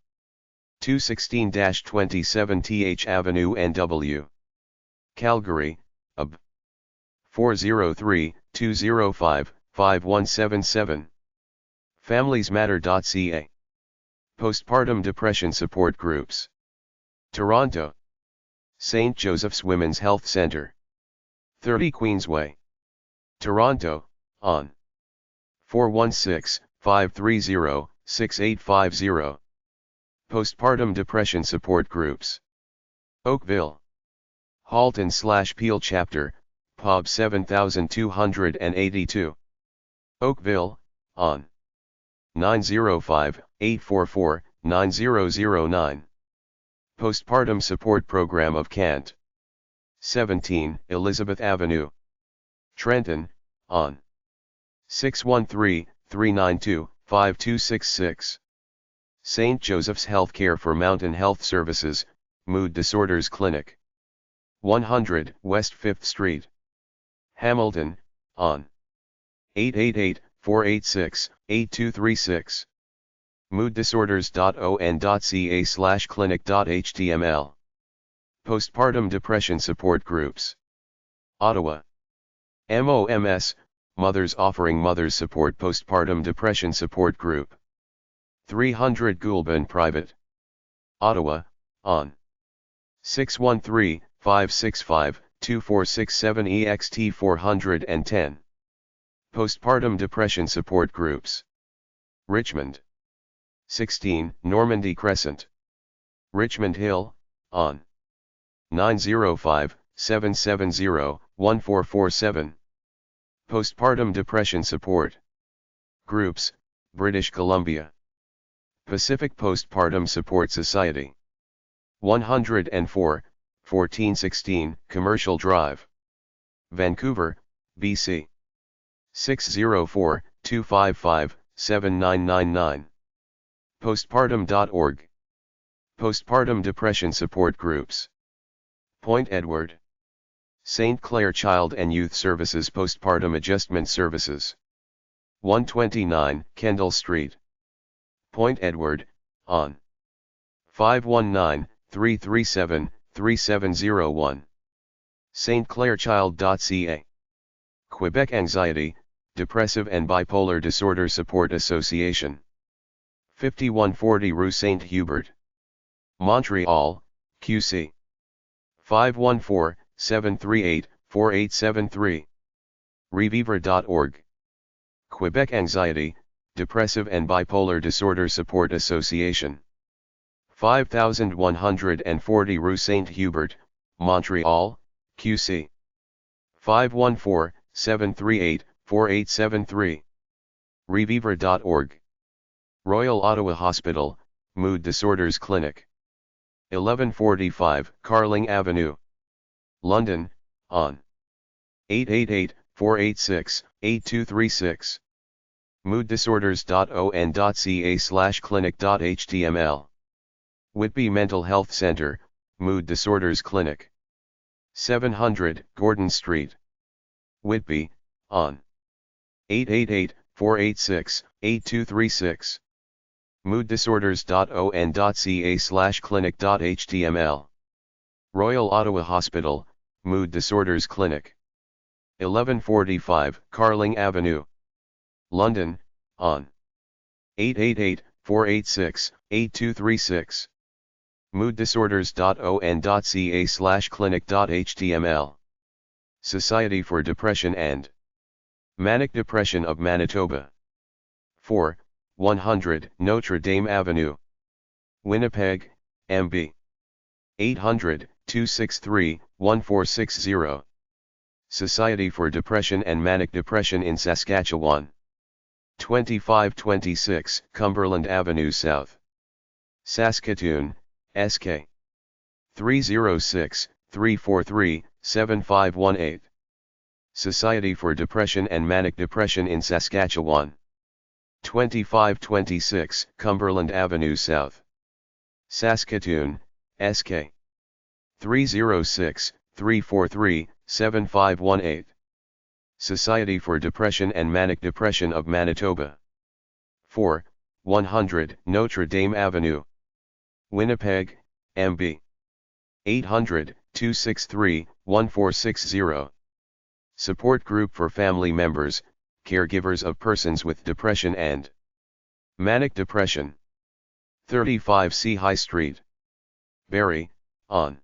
216-27 TH Avenue NW. Calgary, UB. 403-205-5177. FamiliesMatter.ca. Postpartum Depression Support Groups. Toronto. St. Joseph's Women's Health Centre. 30 Queensway. Toronto, on. 416-530-6850. Postpartum Depression Support Groups. Oakville. Halton/Peel Chapter, epub 7282. Oakville, on. 905-844-9009. Postpartum Support Program of Kant. 17 Elizabeth Avenue. Trenton, on. 613-392-5266. St. Joseph's Healthcare for Mountain Health Services, Mood Disorders Clinic. 100 West 5th Street. Hamilton, on. 888-486-8236. mooddisorders.on.ca/clinic.html. Postpartum Depression Support Groups. Ottawa. MOMS, Mothers Offering Mothers Support Postpartum Depression Support Group. 300 Goulburn Private. Ottawa, on. 613-565-2467 EXT 410. Postpartum Depression Support Groups. Richmond. 16 Normandy Crescent. Richmond Hill, on. 905-770-1447. Postpartum Depression Support Groups, British Columbia. Pacific Postpartum Support Society. 104, 1416 Commercial Drive. Vancouver, BC. 604-255-7999. Postpartum.org. Postpartum Depression Support Groups. Point Edward. St. Clair Child and Youth Services Postpartum Adjustment Services. 129 Kendall Street. Point Edward, on. 519-337-3701. stclairchild.ca. Quebec Anxiety, Depressive and Bipolar Disorder Support Association. 5140 Rue Saint Hubert. Montreal, QC. 514-738-4873. Revivre.org. Quebec Anxiety, Depressive and Bipolar Disorder Support Association. 5140 Rue Saint Hubert, Montreal, QC. 514-738-4873. Revivre.org. Royal Ottawa Hospital, Mood Disorders Clinic. 1145 Carling Avenue. London, on. 888-486-8236. mooddisorders.on.ca/clinic.html. Whitby Mental Health Center, Mood Disorders Clinic. 700 Gordon Street. Whitby, on. 888-486-8236. mooddisorders.on.ca/clinic.html. Royal Ottawa Hospital, Mood Disorders Clinic. 1145 Carling Avenue. London, on. 888-486-8236. mooddisorders.on.ca/clinic.html. Society for Depression and Manic-Depression of Manitoba. 4, 100 Notre Dame Avenue. Winnipeg, MB. 800-263-1460. Society for Depression and Manic Depression in Saskatchewan. 2526 Cumberland Avenue South. Saskatoon, SK. 306-343-7518. Society for Depression and Manic Depression in Saskatchewan. 2526 Cumberland Avenue South. Saskatoon, SK. 306-343-7518. Society for Depression and Manic Depression of Manitoba. 4, 100 Notre Dame Avenue. Winnipeg, MB. 800-263-1460. Support Group for Family Members, Caregivers of Persons with Depression and Manic Depression. 35 C High Street. Barrie, on.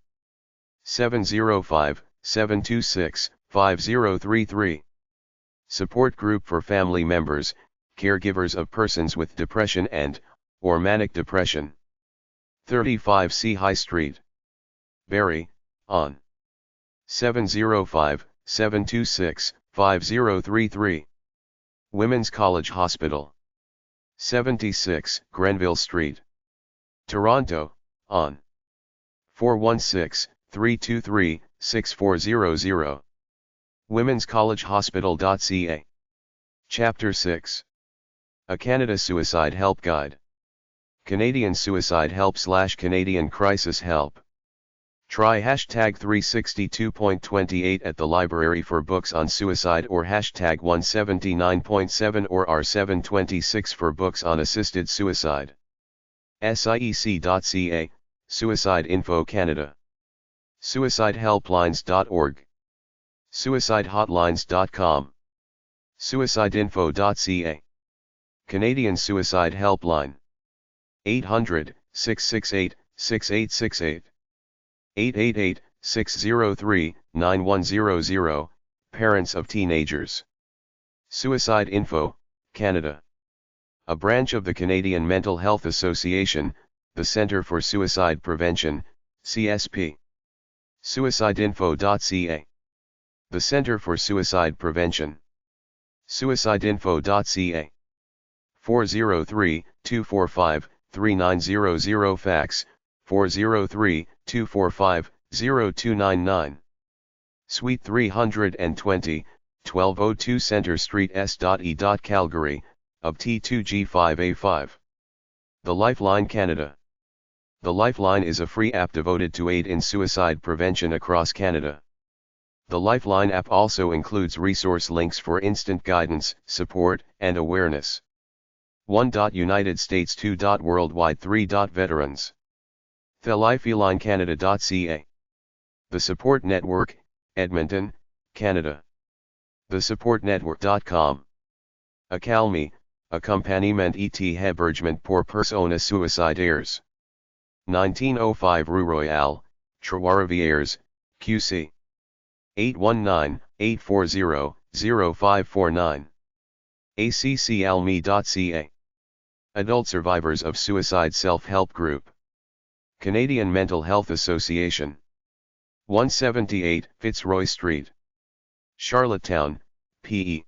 705-726-5033. Support Group for Family Members, Caregivers of Persons with Depression and, or Manic Depression. 35 C High Street. Barrie, on. 705-726-5033. Women's College Hospital. 76 Grenville Street. Toronto, on. 416-323-6400. womenscollegehospital.ca. Chapter 6. A Canada Suicide Help Guide. Canadian Suicide Help / Canadian Crisis Help. Try hashtag 362.28 at the library for books on suicide, or hashtag 179.7 or R726 for books on assisted suicide. SIEC.ca, Suicide Info Canada. SuicideHelplines.org. SuicideHotlines.com. SuicideInfo.ca. Canadian Suicide Helpline. 800-668-6868. 888-603-9100, Parents of Teenagers. Suicide Info, Canada. A branch of the Canadian Mental Health Association, the Centre for Suicide Prevention, CSP. SuicideInfo.ca. The Centre for Suicide Prevention. SuicideInfo.ca. 403-245-3900 fax, 403-245-0299. Suite 320, 1202 Center Street S.E. Calgary, of T2G5A5. The Lifeline Canada. The Lifeline is a free app devoted to aid in suicide prevention across Canada. The Lifeline app also includes resource links for instant guidance, support, and awareness. 1. United States 2. Worldwide 3. Veterans. TheLifelineCanada.ca. The Support Network, Edmonton, Canada. TheSupportNetwork.com. Acalme, Accompagnement et Hébergement pour personnes suicidaires. 1905 Rue Royale, Trois-Rivières, QC. 819-840-0549. ACCalme.ca. Adult Survivors of Suicide Self-Help Group. Canadian Mental Health Association. 178 Fitzroy Street, Charlottetown, PE.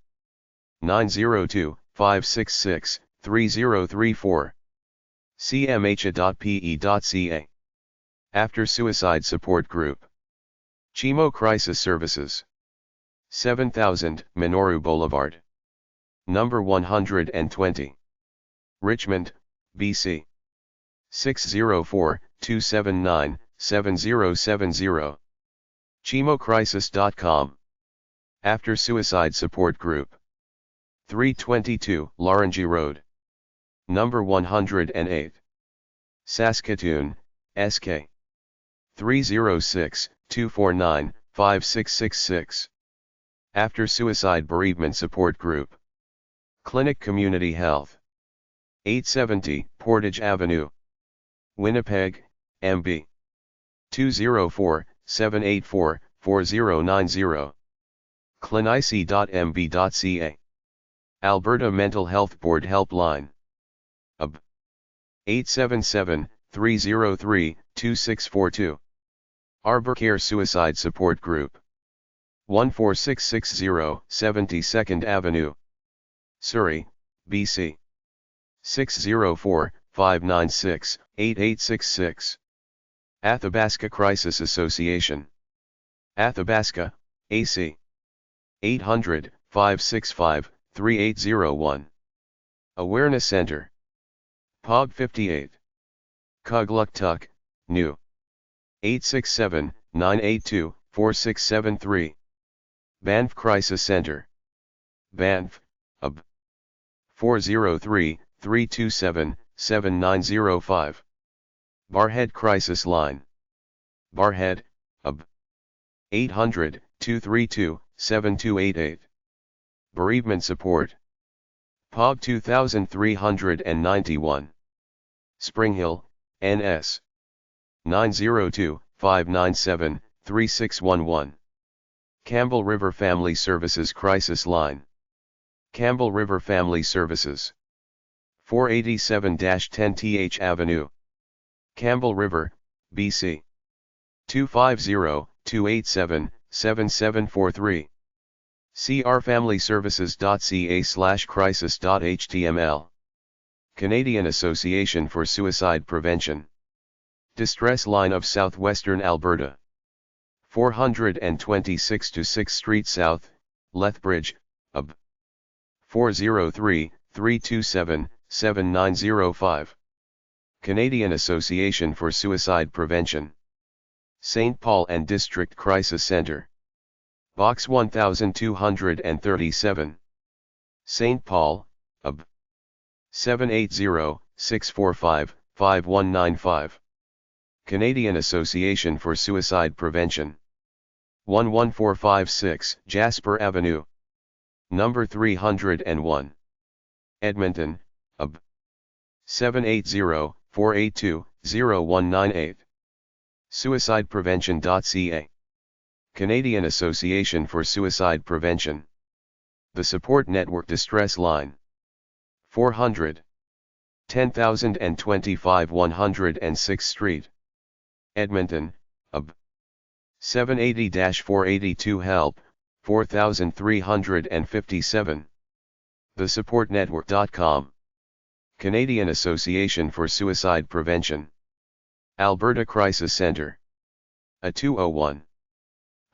902-566-3034. cmha.pe.ca. After Suicide Support Group. Chemo Crisis Services. 7000 Minoru Boulevard. Number 120. Richmond, BC. 604-279-7070. ChemoCrisis.com. After Suicide Support Group. 322 Larangie Road. Number 108. Saskatoon, SK. 306-249-5666. After Suicide Bereavement Support Group. Clinic Community Health. 870 Portage Avenue. Winnipeg, MB. 204-784-4090. clinici.mb.ca. Alberta Mental Health Board Helpline. UB. 877-303-2642. ArborCare Suicide Support Group. 14660 72nd Avenue. Surrey, BC. 604-596-8866. Athabasca Crisis Association. Athabasca, AC. 800-565-3801. Awareness Center. POG 58. Kugluktuk, New. 867-982-4673. Banff Crisis Center. Banff, UB. 403-327-7905. Barhead Crisis Line. Barhead, UB. 800-232-7288. Bereavement Support. POG 2391. Spring Hill, NS. 902-597-3611. Campbell River Family Services Crisis Line. Campbell River Family Services. 487-10th Avenue. Campbell River, BC. 250-287-7743. crfamilyservices.ca/crisis.html. Canadian Association for Suicide Prevention. Distress Line of Southwestern Alberta. 426 to 6th Street South, Lethbridge, UB. 403-327-7905. Canadian Association for Suicide Prevention. St. Paul and District Crisis Center. Box 1237. St. Paul, UB. 780-645-5195. Canadian Association for Suicide Prevention. 11456 Jasper Avenue. Number 301. Edmonton, UB. 780-482-0198. Suicideprevention.ca. Canadian Association for Suicide Prevention. The Support Network Distress Line. 400. 10,025 106th Street. Edmonton, UB. 780-482 Help, 4357. TheSupportNetwork.com. Canadian Association for Suicide Prevention. Alberta Crisis Centre. A 201.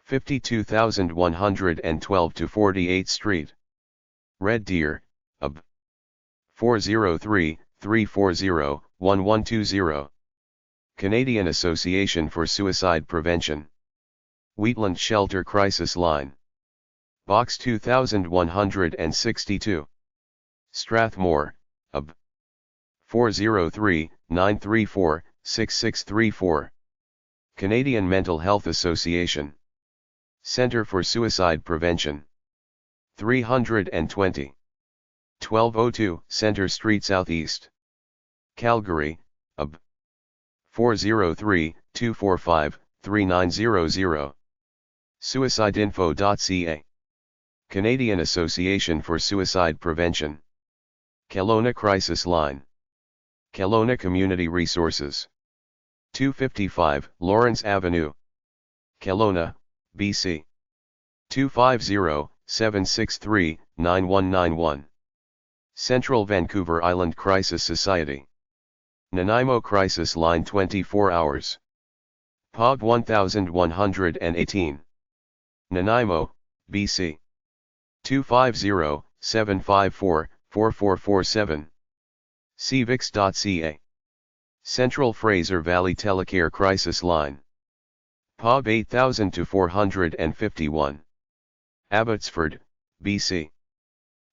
52,112 to 48th Street. Red Deer, ub. 403-340-1120. Canadian Association for Suicide Prevention. Wheatland Shelter Crisis Line. Box 2162. Strathmore, ub. 403-934-6634. Canadian Mental Health Association. Centre for Suicide Prevention. 320. 1202 Centre Street Southeast. Calgary, ub. 403-245-3900. Suicideinfo.ca. Canadian Association for Suicide Prevention. Kelowna Crisis Line. Kelowna Community Resources. 255 Lawrence Avenue. Kelowna, BC. 250-763-9191. Central Vancouver Island Crisis Society. Nanaimo Crisis Line 24 hours. POG 1118. Nanaimo, BC. 250-754-4447. cvix.ca. Central Fraser Valley Telecare Crisis Line. POG 8000 to 451. Abbotsford, BC.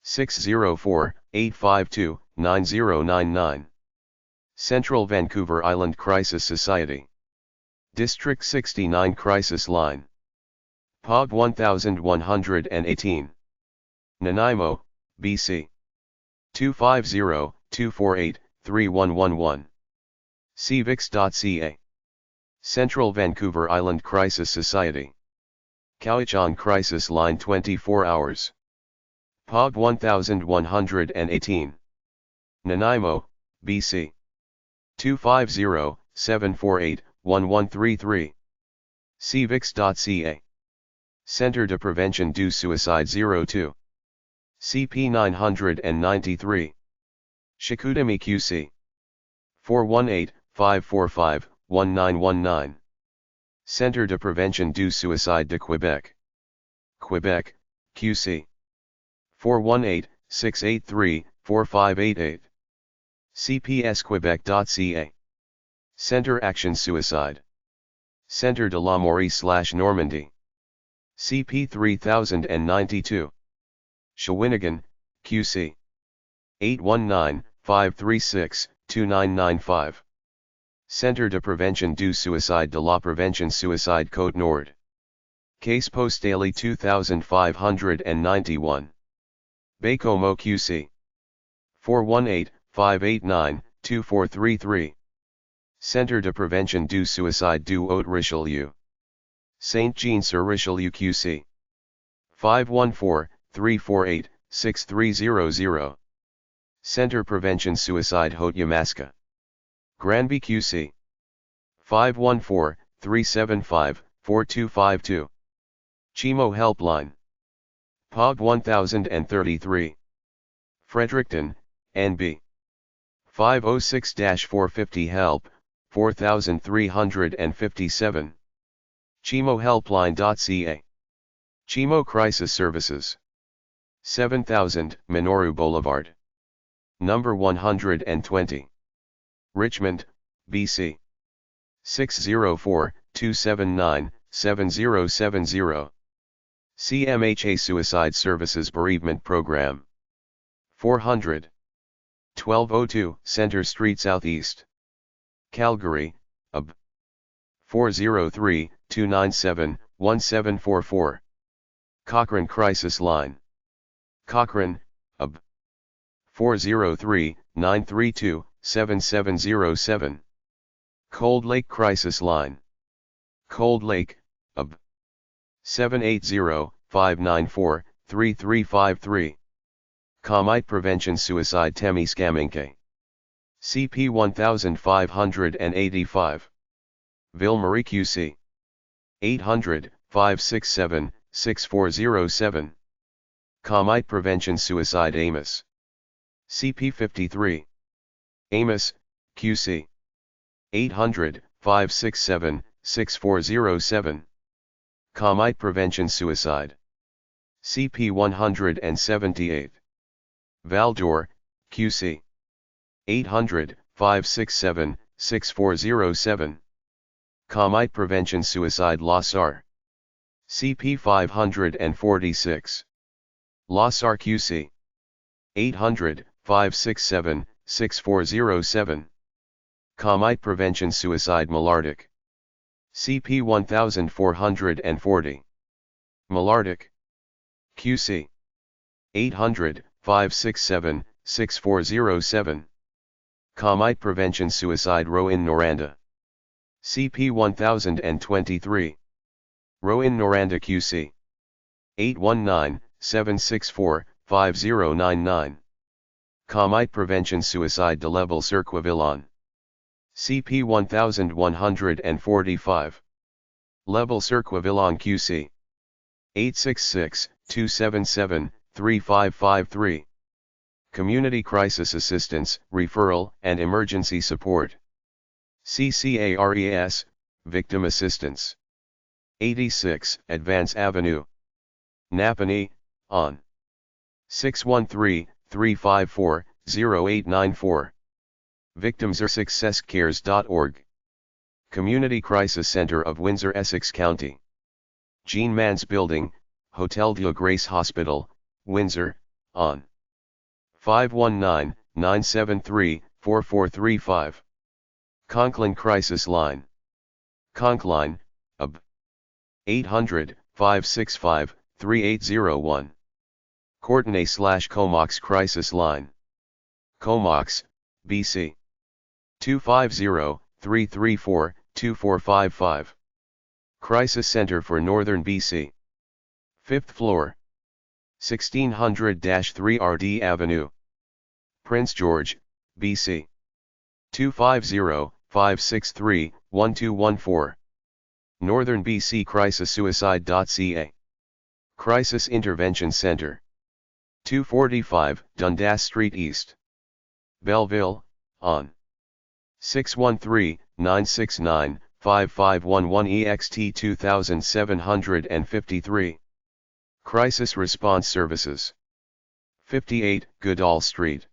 604-852-9099. Central Vancouver Island Crisis Society. District 69 Crisis Line. POG 1118. Nanaimo, BC. 250-248-3111. cvix.ca. Central Vancouver Island Crisis Society. Cowichan Crisis Line 24 hours. POG 1118. Nanaimo, BC. 250-748-1133. cvix.ca. Centre de Prevention du Suicide 02. CP 993. Chicoutimi QC. 418-545-1919. Centre de Prevention du Suicide de Quebec. Quebec, QC. 418-683-4588. cpsquebec.ca. Centre Action Suicide. Centre de la Maurice/Normandy. CP 3092. Shawinigan, QC. 819-536-2995. Centre de Prevention du Suicide de la Prévention Suicide Côte Nord. Case Postale 2591. Baie-Comeau QC. 418-589-2433. Centre de Prevention du Suicide du Haut-Richelieu. Saint-Jean-sur-Richelieu QC. 514-348-6300. Centre Prevention Suicide Haute-Yamaska. Granby QC. 514-375-4252. Chimo Helpline. POG 1033. Fredericton, NB. 506-450 Help, 4357. ChimoHelpline.ca. Chimo Crisis Services. 7000 Minoru Boulevard. Number 120. Richmond, BC. 604-279-7070. CMHA Suicide Services Bereavement Program. 400. 1202 Centre Street Southeast. Calgary, ub. 403-297-1744. Cochrane Crisis Line. Cochrane, ub. 403-932-7707. Cold Lake Crisis Line. Cold Lake, ub. 780-594-3353. Kamite Prevention Suicide Témiscamingue. CP 1585. Ville-Marie QC. 800-567-6407. Kamite Prevention Suicide Amos. CP 53. Amos, QC. 800-567-6407. Commite Prevention Suicide. CP 178. Valdor, QC. 800-567-6407. Commite Prevention Suicide Lossar. CP 546. Lossar QC. 800-567-6407. Commite Prevention Suicide Malartic. CP 1440. Malartic. QC. 800-567-6407. Commite Prevention Suicide Roin Noranda. CP 1023. Roin Noranda QC. 819-764-5099. Commite Prevention Suicide de Level Cirquavillon. CP 1145. Level Cirquavillon QC. 866-277-3553. Community Crisis Assistance, Referral, and Emergency Support. CCARES, Victim Assistance. 86 Advance Avenue. Napanee, on. 613-354-0894. Victimsarsuccesscares.org. Community Crisis Center of Windsor, Essex County. Jean Mans Building, Hotel de Grace Hospital, Windsor, on. 519-973-4435. Conklin Crisis Line. Conkline, UB. 800-565-3801. Courtenay/Comox Crisis Line. Comox, BC. 250-334-2455. Crisis Center for Northern BC. 5th floor. 1600-3 RD Avenue. Prince George, BC. 250-563-1214. Northern BC CrisisSuicide.ca. Crisis Intervention Center. 245 Dundas Street East. Belleville, on. 613-969-5511 EXT 2753. Crisis Response Services. 58 Goodall Street.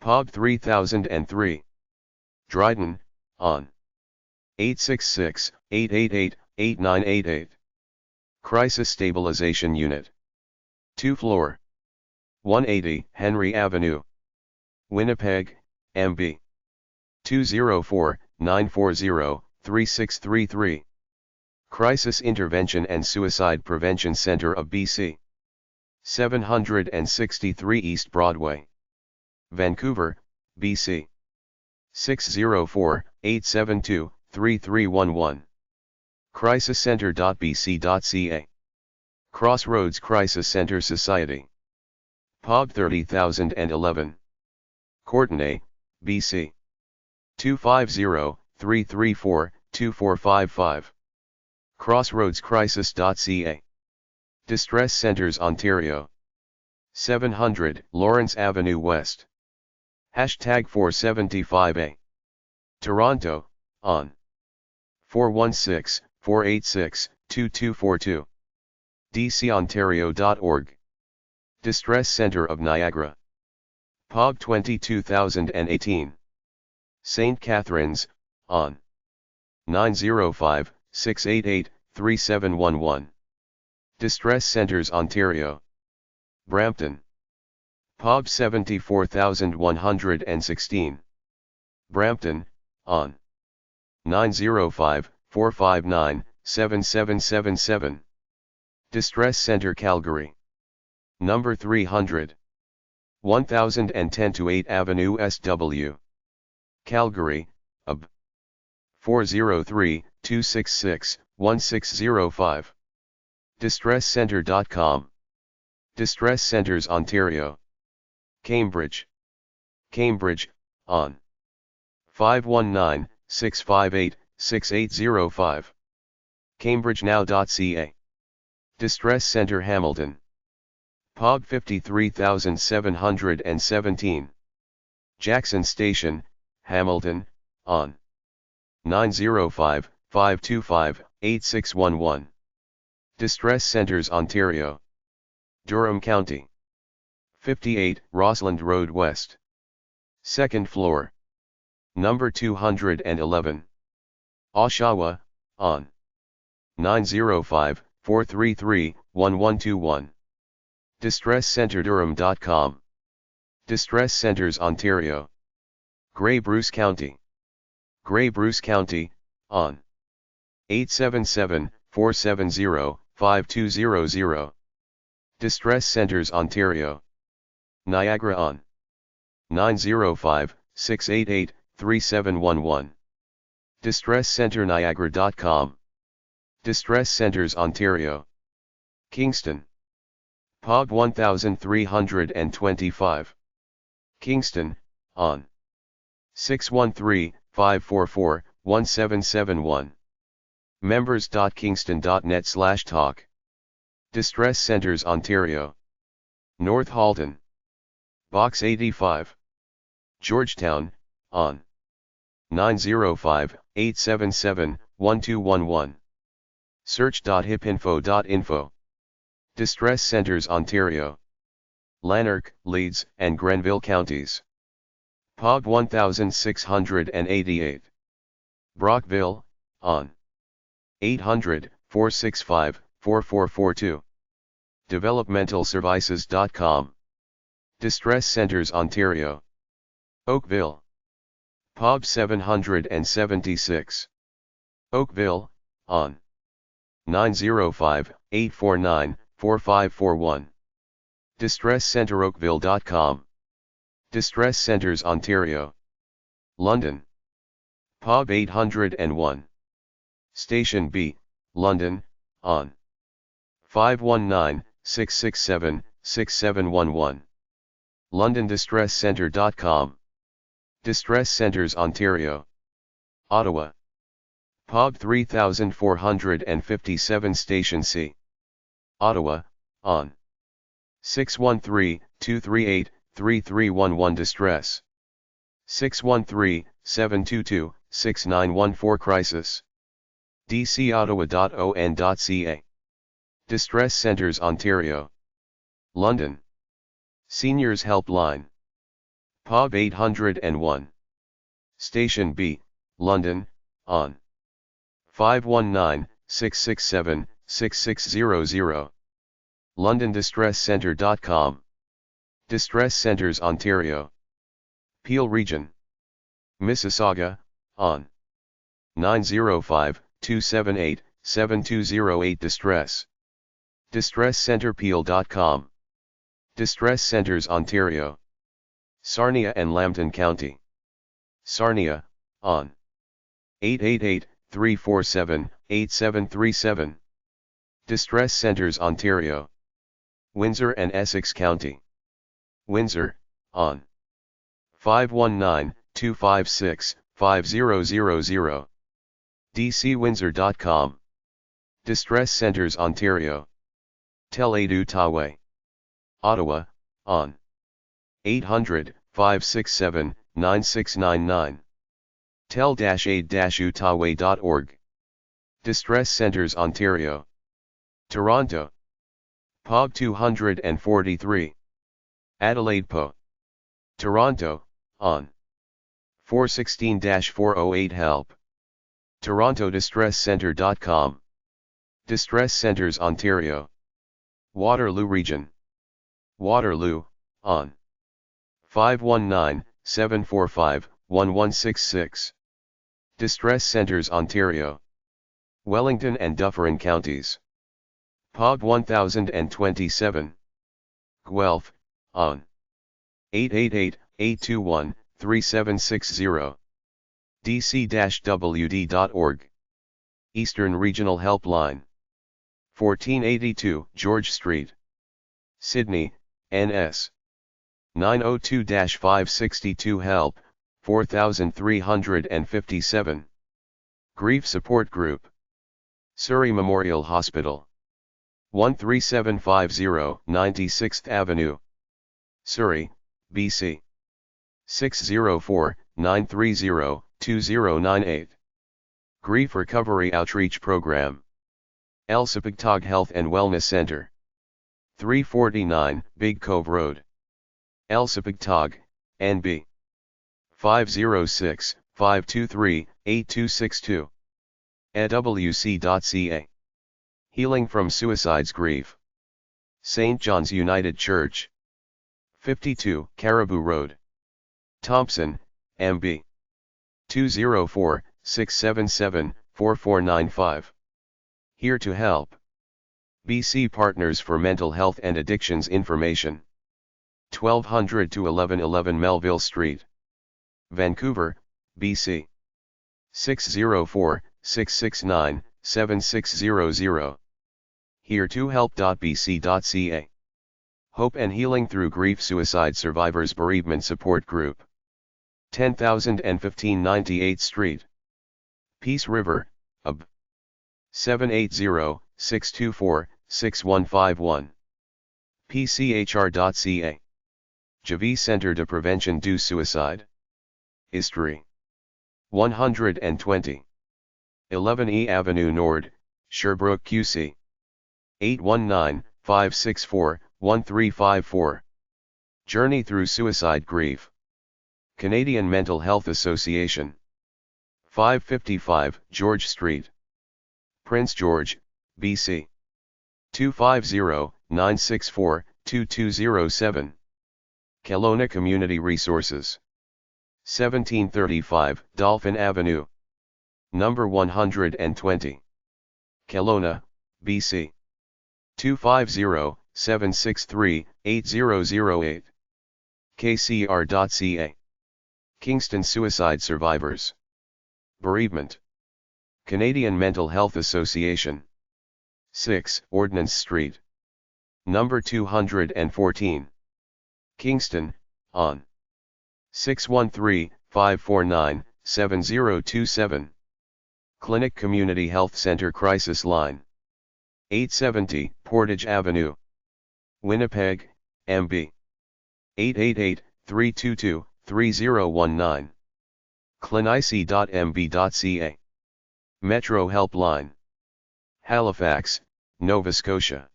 POB 3003. Dryden, on. 866-888-8988. Crisis Stabilization Unit. 2 floor. 180 Henry Avenue. Winnipeg, MB. 204-940-3633. Crisis Intervention and Suicide Prevention Center of BC. 763 East Broadway. Vancouver, BC. 604-872-3311. Crisiscenter.bc.ca. Crossroads Crisis Center Society. POB 30011. Courtenay, BC. 250-334-2455. Crossroadscrisis.ca. Distress Centers Ontario. 700 Lawrence Avenue West. #475A. Toronto, on. 416-486-2242. dcontario.org. Distress Center of Niagara. POB 22018. St. Catharines, on. 905-688-3711. Distress Centers Ontario. Brampton. POB 74116. Brampton, on. 905-459-7777. Distress Center Calgary. Number 300. 1010-8 Avenue SW. Calgary, UB. 403-266-1605. DistressCenter.com. Distress Centers Ontario. Cambridge. Cambridge, on. 519-658-6805. CambridgeNow.ca. Distress Center Hamilton. POB 53717. Jackson Station, Hamilton, on 905-525-8611. Distress Centres Ontario. Durham County. 58 Rossland Road West. 2nd floor. Number 211. Oshawa, on 905-433-1121. DistressCentreDurham.com. Distress Centres Ontario. Grey Bruce County. Grey Bruce County, on 877-470-5200. Distress Centres Ontario. Niagara, on 905-688-3711. DistressCentreNiagara.com. Distress Centres Ontario. Kingston. Pub 1325. Kingston, on 613-544-1771. members.kingston.net/talk. Distress Centres Ontario. North Halton. Box 85. Georgetown, on 905-877-1211. search.hipinfo.info. Distress Centres Ontario. Lanark, Leeds, and Grenville Counties. Pub 1688. Brockville, on 800-465-4442. developmentalservices.com. Distress Centres Ontario. Oakville. Pub 776. Oakville, on 905-849-4541. DistressCentreOakville.com. Distress Centres Ontario. London. Pub 801. Station B, London, on 519-667-6711. LondonDistressCentre.com. Distress Centres Ontario. Ottawa. Pub 3457 Station C. Ottawa, on 613-238-3311. Distress. 613-722-6914. Crisis. dcottawa.on.ca. Distress Centres Ontario. London. Seniors Helpline. Pub 801. Station B, London, on 519-667-6600. LondonDistressCentre.com. Distress Centres Ontario. Peel Region. Mississauga, on 905-278-7208. Distress. DistressCentrePeel.com. Distress Centres Ontario. Sarnia and Lambton County. Sarnia, on 888-347-8737. Distress Centres Ontario. Windsor and Essex County. Windsor, on 519-256-5000. dcwindsor.com. Distress Centres Ontario. Tel-Adu Tawe. Ottawa, on 800-567-9699. tel-aid-utawe.org. Distress Centres Ontario. Toronto. Pub 243. Adelaide Po. Toronto, on 416-408. Help. TorontoDistressCentre.com. Distress Centres Ontario. Waterloo Region. Waterloo, on 519-745-1166. Distress Centres Ontario. Wellington and Dufferin Counties. Pub 1027. Guelph, on 888-821-3760. dc-wd.org. Eastern Regional Helpline. 1482 George Street. Sydney, NS. 902-562. Help, 4357. Grief Support Group. Surrey Memorial Hospital. 13750 96th Avenue. Surrey, BC. 604-930-2098. Grief Recovery Outreach Program. El Sapagtog Health and Wellness Center. 349 Big Cove Road. El Sapagtog, NB. 506-523-8262. ewc.ca. Healing from Suicide's Grief. St. John's United Church. 52 Caribou Road. Thompson, MB. 204-677-4495. Here to help. BC Partners for Mental Health and Addictions Information. 1200 to 1111 Melville Street. Vancouver, BC. 604-669-7600. Here2help.bc.ca. Hope and Healing Through Grief Suicide Survivors Bereavement Support Group. 10,015 98th Street. Peace River, UB. 780-624-6151. pchr.ca. Javi Center de Prevention du Suicide. History. 120. 11 E Avenue Nord, Sherbrooke QC. 819-564-1354. Journey Through Suicide Grief. Canadian Mental Health Association. 555 George Street. Prince George, BC. 250-964-2207. Kelowna Community Resources. 1735 Dolphin Avenue. Number 120. Kelowna, BC. 250-763-8008. kcr.ca. Kingston Suicide Survivors. Bereavement. Canadian Mental Health Association. 6 Ordnance Street. Number 214. Kingston, on. 613-549-7027. Clinic Community Health Center Crisis Line. 870 Portage Avenue. Winnipeg, MB. 888-322-3019. clinic.mb.ca. Metro Helpline. Halifax, Nova Scotia.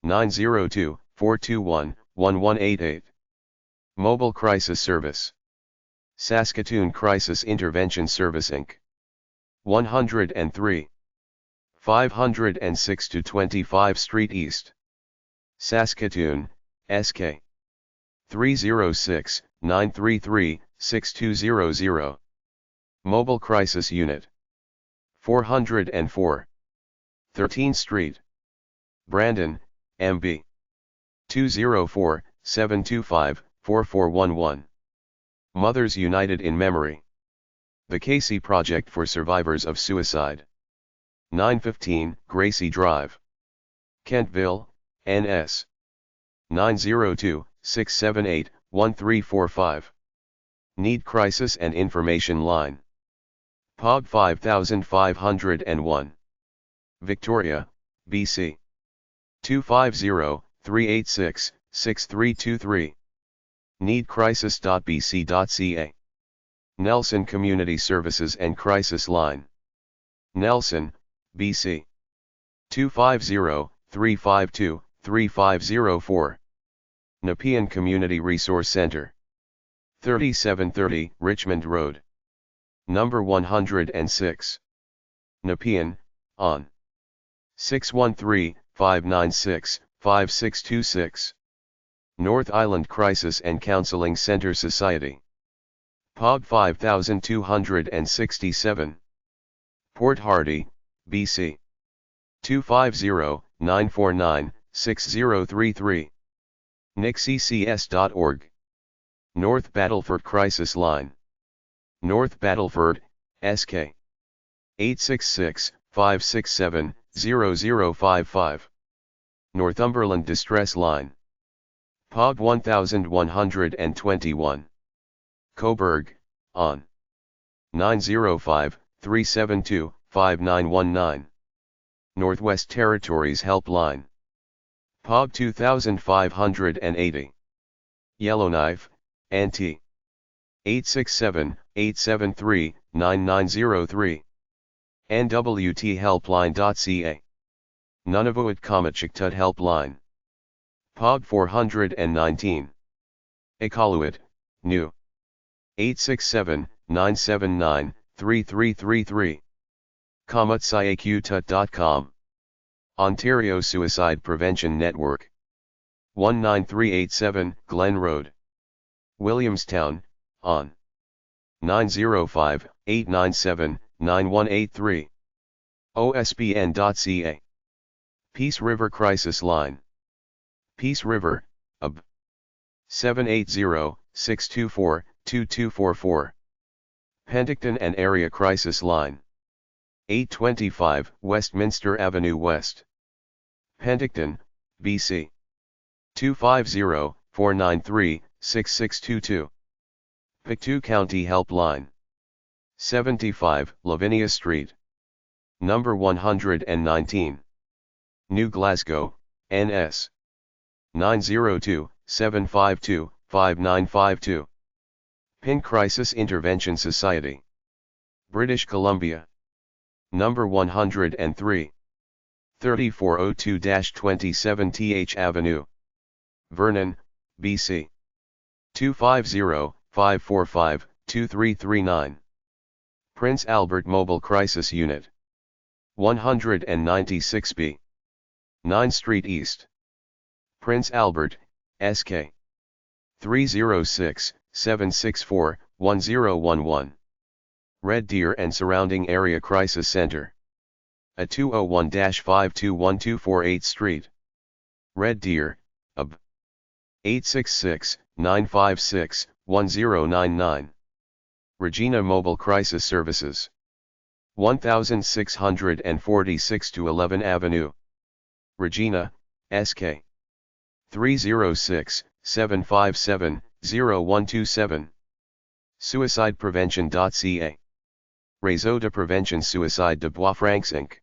902-421-1188. Mobile Crisis Service. Saskatoon Crisis Intervention Service Inc. 103. 506 to 25 Street East. Saskatoon, SK. 306-933-6200. Mobile Crisis Unit. 404. 13th Street. Brandon, MB. 204-725-4411. Mothers United in Memory. The Casey Project for Survivors of Suicide. 915 Gracie Drive. Kentville, NS. 902-678-1345. Need Crisis and Information Line. POG 5501. Victoria, BC. 250-386-6323. Needcrisis.bc.ca. Nelson Community Services and Crisis Line. Nelson, BC. 250-352-3504. Nepean Community Resource Center. 3730 Richmond Road. Number 106. Nepean, on. 613-596-5626. North Island Crisis and Counseling Center Society. POG 5267. Port Hardy, BC. 250-949-6033. nixccs.org. North Battleford Crisis Line. North Battleford, SK. 866-567-0055. Northumberland Distress Line. POG 1121. Coburg, on. 905-372-5919. Northwest Territories Helpline. POG 2580. Yellowknife, NT. 867-873-9903. nwthelpline.ca. Nunavut Kamachiktut Helpline. POB 419. Iqaluit, New. 867-979-3333. Kamutsiaqtut.com. Ontario Suicide Prevention Network. 19387 Glen Road. Williamstown, on. 905-897-9183. osbn.ca. Peace River Crisis Line. Peace River, ub. 780-624-2244. Penticton and Area Crisis Line. 825 Westminster Avenue West. Penticton, BC. 250-493-6622. Pictou County Helpline. 75 Lavinia Street. Number 119. New Glasgow, NS. 902-752-5952. PIN Crisis Intervention Society. British Columbia. Number 103. 3402-27 Th Avenue. Vernon, BC. 250-545-2339. Prince Albert Mobile Crisis Unit. 196B. 9 Street East. Prince Albert, SK. 306-764-1011. Red Deer and Surrounding Area Crisis Center. A 201-521-248 Street. Red Deer, UB. 866-956-1099. Regina Mobile Crisis Services. 1646-11 Avenue. Regina, SK. 306-757-0127. Suicideprevention.ca. Réseau de Prévention Suicide de Bois-Francs Inc.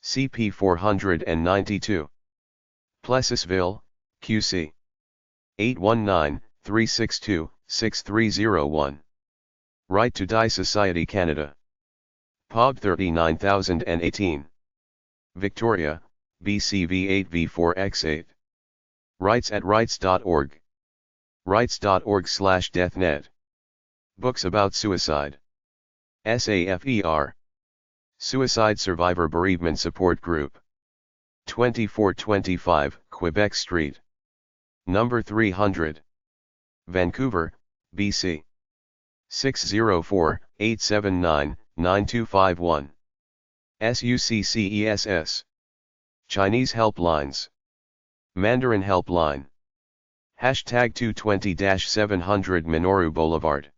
CP 492. Plessisville, QC. 819-362-6301. Right to Die Society Canada. POB 39018. Victoria, BCV 8V4X8. Rights at rights.org. rights.org/deathnet. Books about suicide. SAFER. Suicide Survivor Bereavement Support Group. 2425 Quebec Street. Number 300. Vancouver, BC. 604-879-9251. SUCCESS. Chinese Helplines. Mandarin Helpline. Hashtag 220-700 Minoru Boulevard.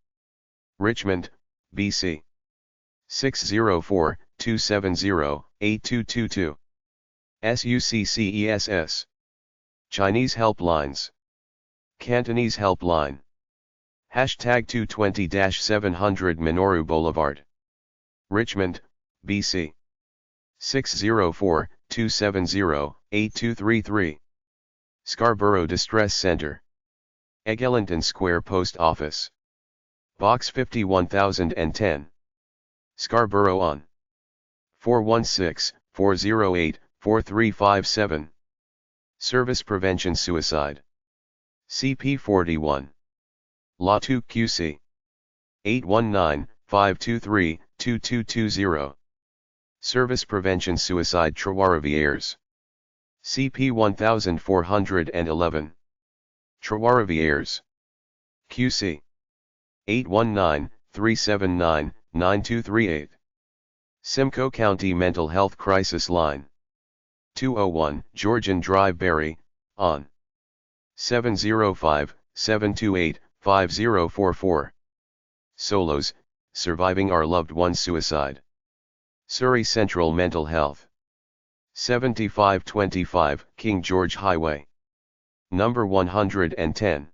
Richmond, BC. 604-270-8222. SUCCESS. Chinese Helplines. Cantonese Helpline. Hashtag 220-700 Minoru Boulevard. Richmond, BC. 604-270-8233. Scarborough Distress Center. Eglinton Square Post Office. Box 51010. Scarborough on. 416-408-4357. Service Prevention Suicide. CP 41. Law 2 QC. 819-523-2220. Service Prevention Suicide Trois-Rivières. CP 1411. Trois-Rivières. QC. 819-379-9238. Simcoe County Mental Health Crisis Line. 201 Georgian Drive Barrie, on. 705-728-5044. Solos, Surviving Our Loved One's Suicide. Surrey Central Mental Health. 7525 King George Highway. Number 110.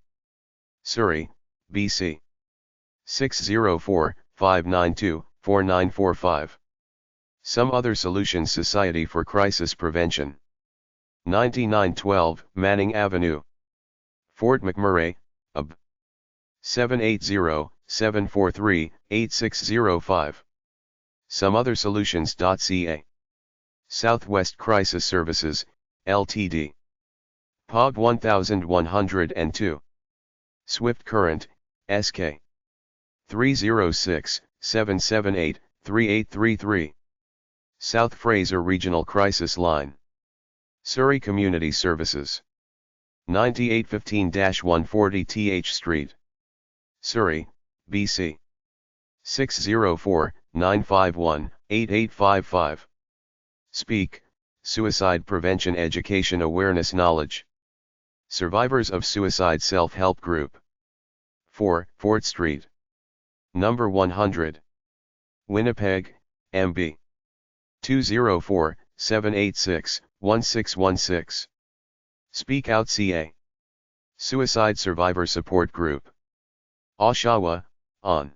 Surrey, BC. 604-592-4945. Some Other Solutions Society for Crisis Prevention. 9912 Manning Avenue. Fort McMurray, UB. 780 743-8605. Someothersolutions.ca. Southwest Crisis Services, Ltd. epub 1102. Swift Current, SK. 306-778-3833. South Fraser Regional Crisis Line. Surrey Community Services. 9815-140 Th Street. Surrey, BC. 604-951-8855. Speak, Suicide Prevention Education Awareness Knowledge. Survivors of Suicide Self-Help Group. 4, Fort Street. Number 100. Winnipeg, MB. 204-786-1616. Speak Out CA. Suicide Survivor Support Group. Oshawa, ON.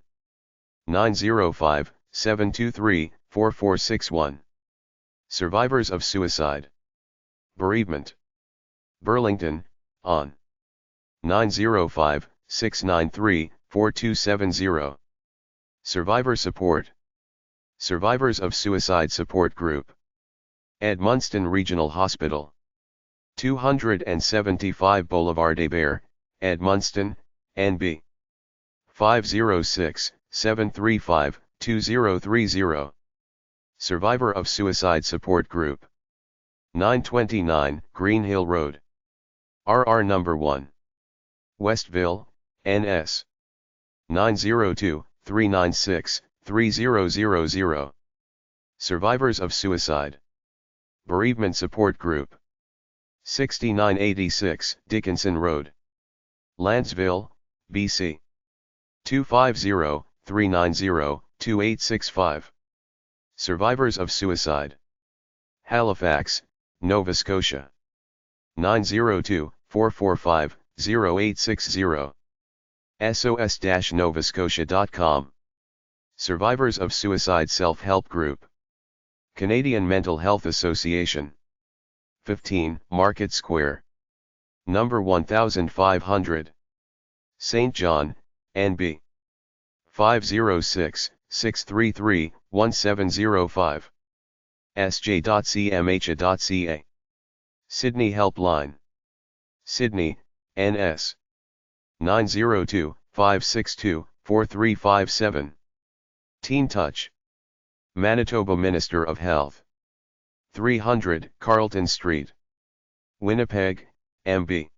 905-723-4461. Survivors of Suicide. Bereavement. Burlington, ON. 905-693-4270. Survivor Support. Survivors of Suicide Support Group. Edmundston Regional Hospital. 275 Boulevard des Bears, Edmundston, NB. 506-735-2030. Survivor of Suicide Support Group. 929 Green Hill Road. RR Number 1. Westville, NS. 902-396-3000. Survivors of Suicide. Bereavement Support Group. 6986 Dickinson Road. Landsville, BC. 250-390-2865. Survivors of Suicide. Halifax, Nova Scotia. 902-445-0860. SOS-novascotia.com. Survivors of Suicide Self-Help Group. Canadian Mental Health Association. 15 Market Square. Number 1500. St. John, NB. 506-633-1705. sj.cmha.ca. Sydney Helpline. Sydney, NS. 902-562-4357. Teen Touch. Manitoba Minister of Health. 300 Carlton Street. Winnipeg, MB.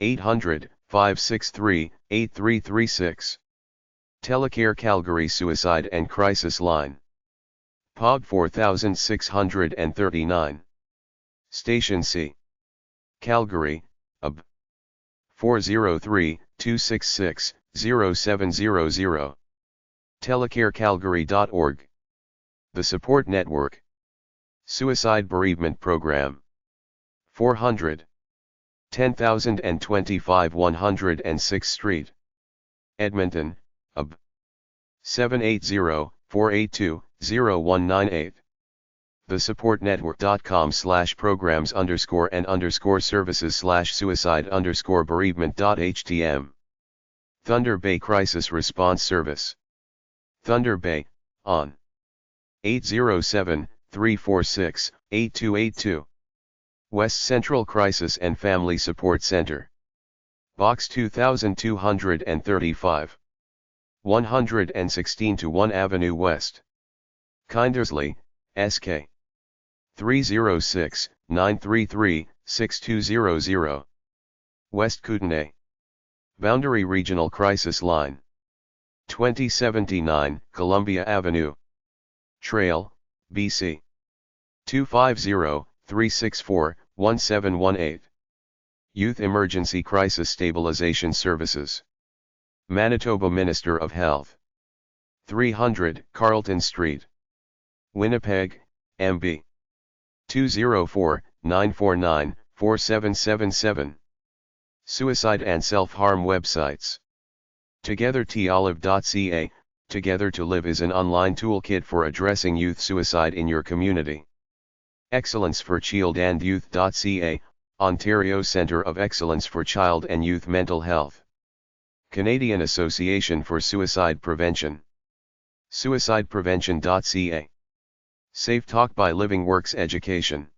800-563-8336. Telecare Calgary Suicide and Crisis Line. epub 4639. Station C. Calgary, UB. 403-266-0700. telecarecalgary.org. The Support Network. Suicide Bereavement Program. 400. 10,025 106th Street. Edmonton, UB. 780-482-0198. thesupportnetwork.com/programs_and_services/suicide_bereavement.htm. Thunder Bay Crisis Response Service. Thunder Bay, ON. 807-346-8282. West Central Crisis and Family Support Center. Box 2235. 116 to 1 Avenue West. Kindersley, SK. 306-933-6200. West Kootenay. Boundary Regional Crisis Line. 2079 Columbia Avenue. Trail, BC. 250-364-1718. Youth Emergency Crisis Stabilization Services. Manitoba Minister of Health. 300 Carlton Street. Winnipeg, MB. 204-949-4777. Suicide and Self-Harm Websites. TogetherTolive.ca. Together to Live is an online toolkit for addressing youth suicide in your community. Excellence for Child and Youth.ca, Ontario Centre of Excellence for Child and Youth Mental Health. Canadian Association for Suicide Prevention. Suicideprevention.ca. Safe Talk by LivingWorks Education.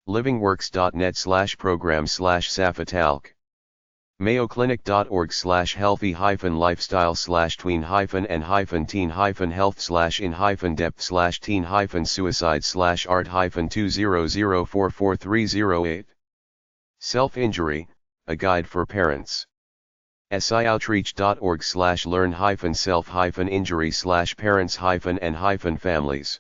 livingworks.net/program/safatalk. mayoclinic.org/healthy-lifestyle/tween-hyphen-teen-art-art-int/int/art-int-20044308. Self-injury, a guide for parents. psychiatry.org/learn-self-injury/parents-and-families.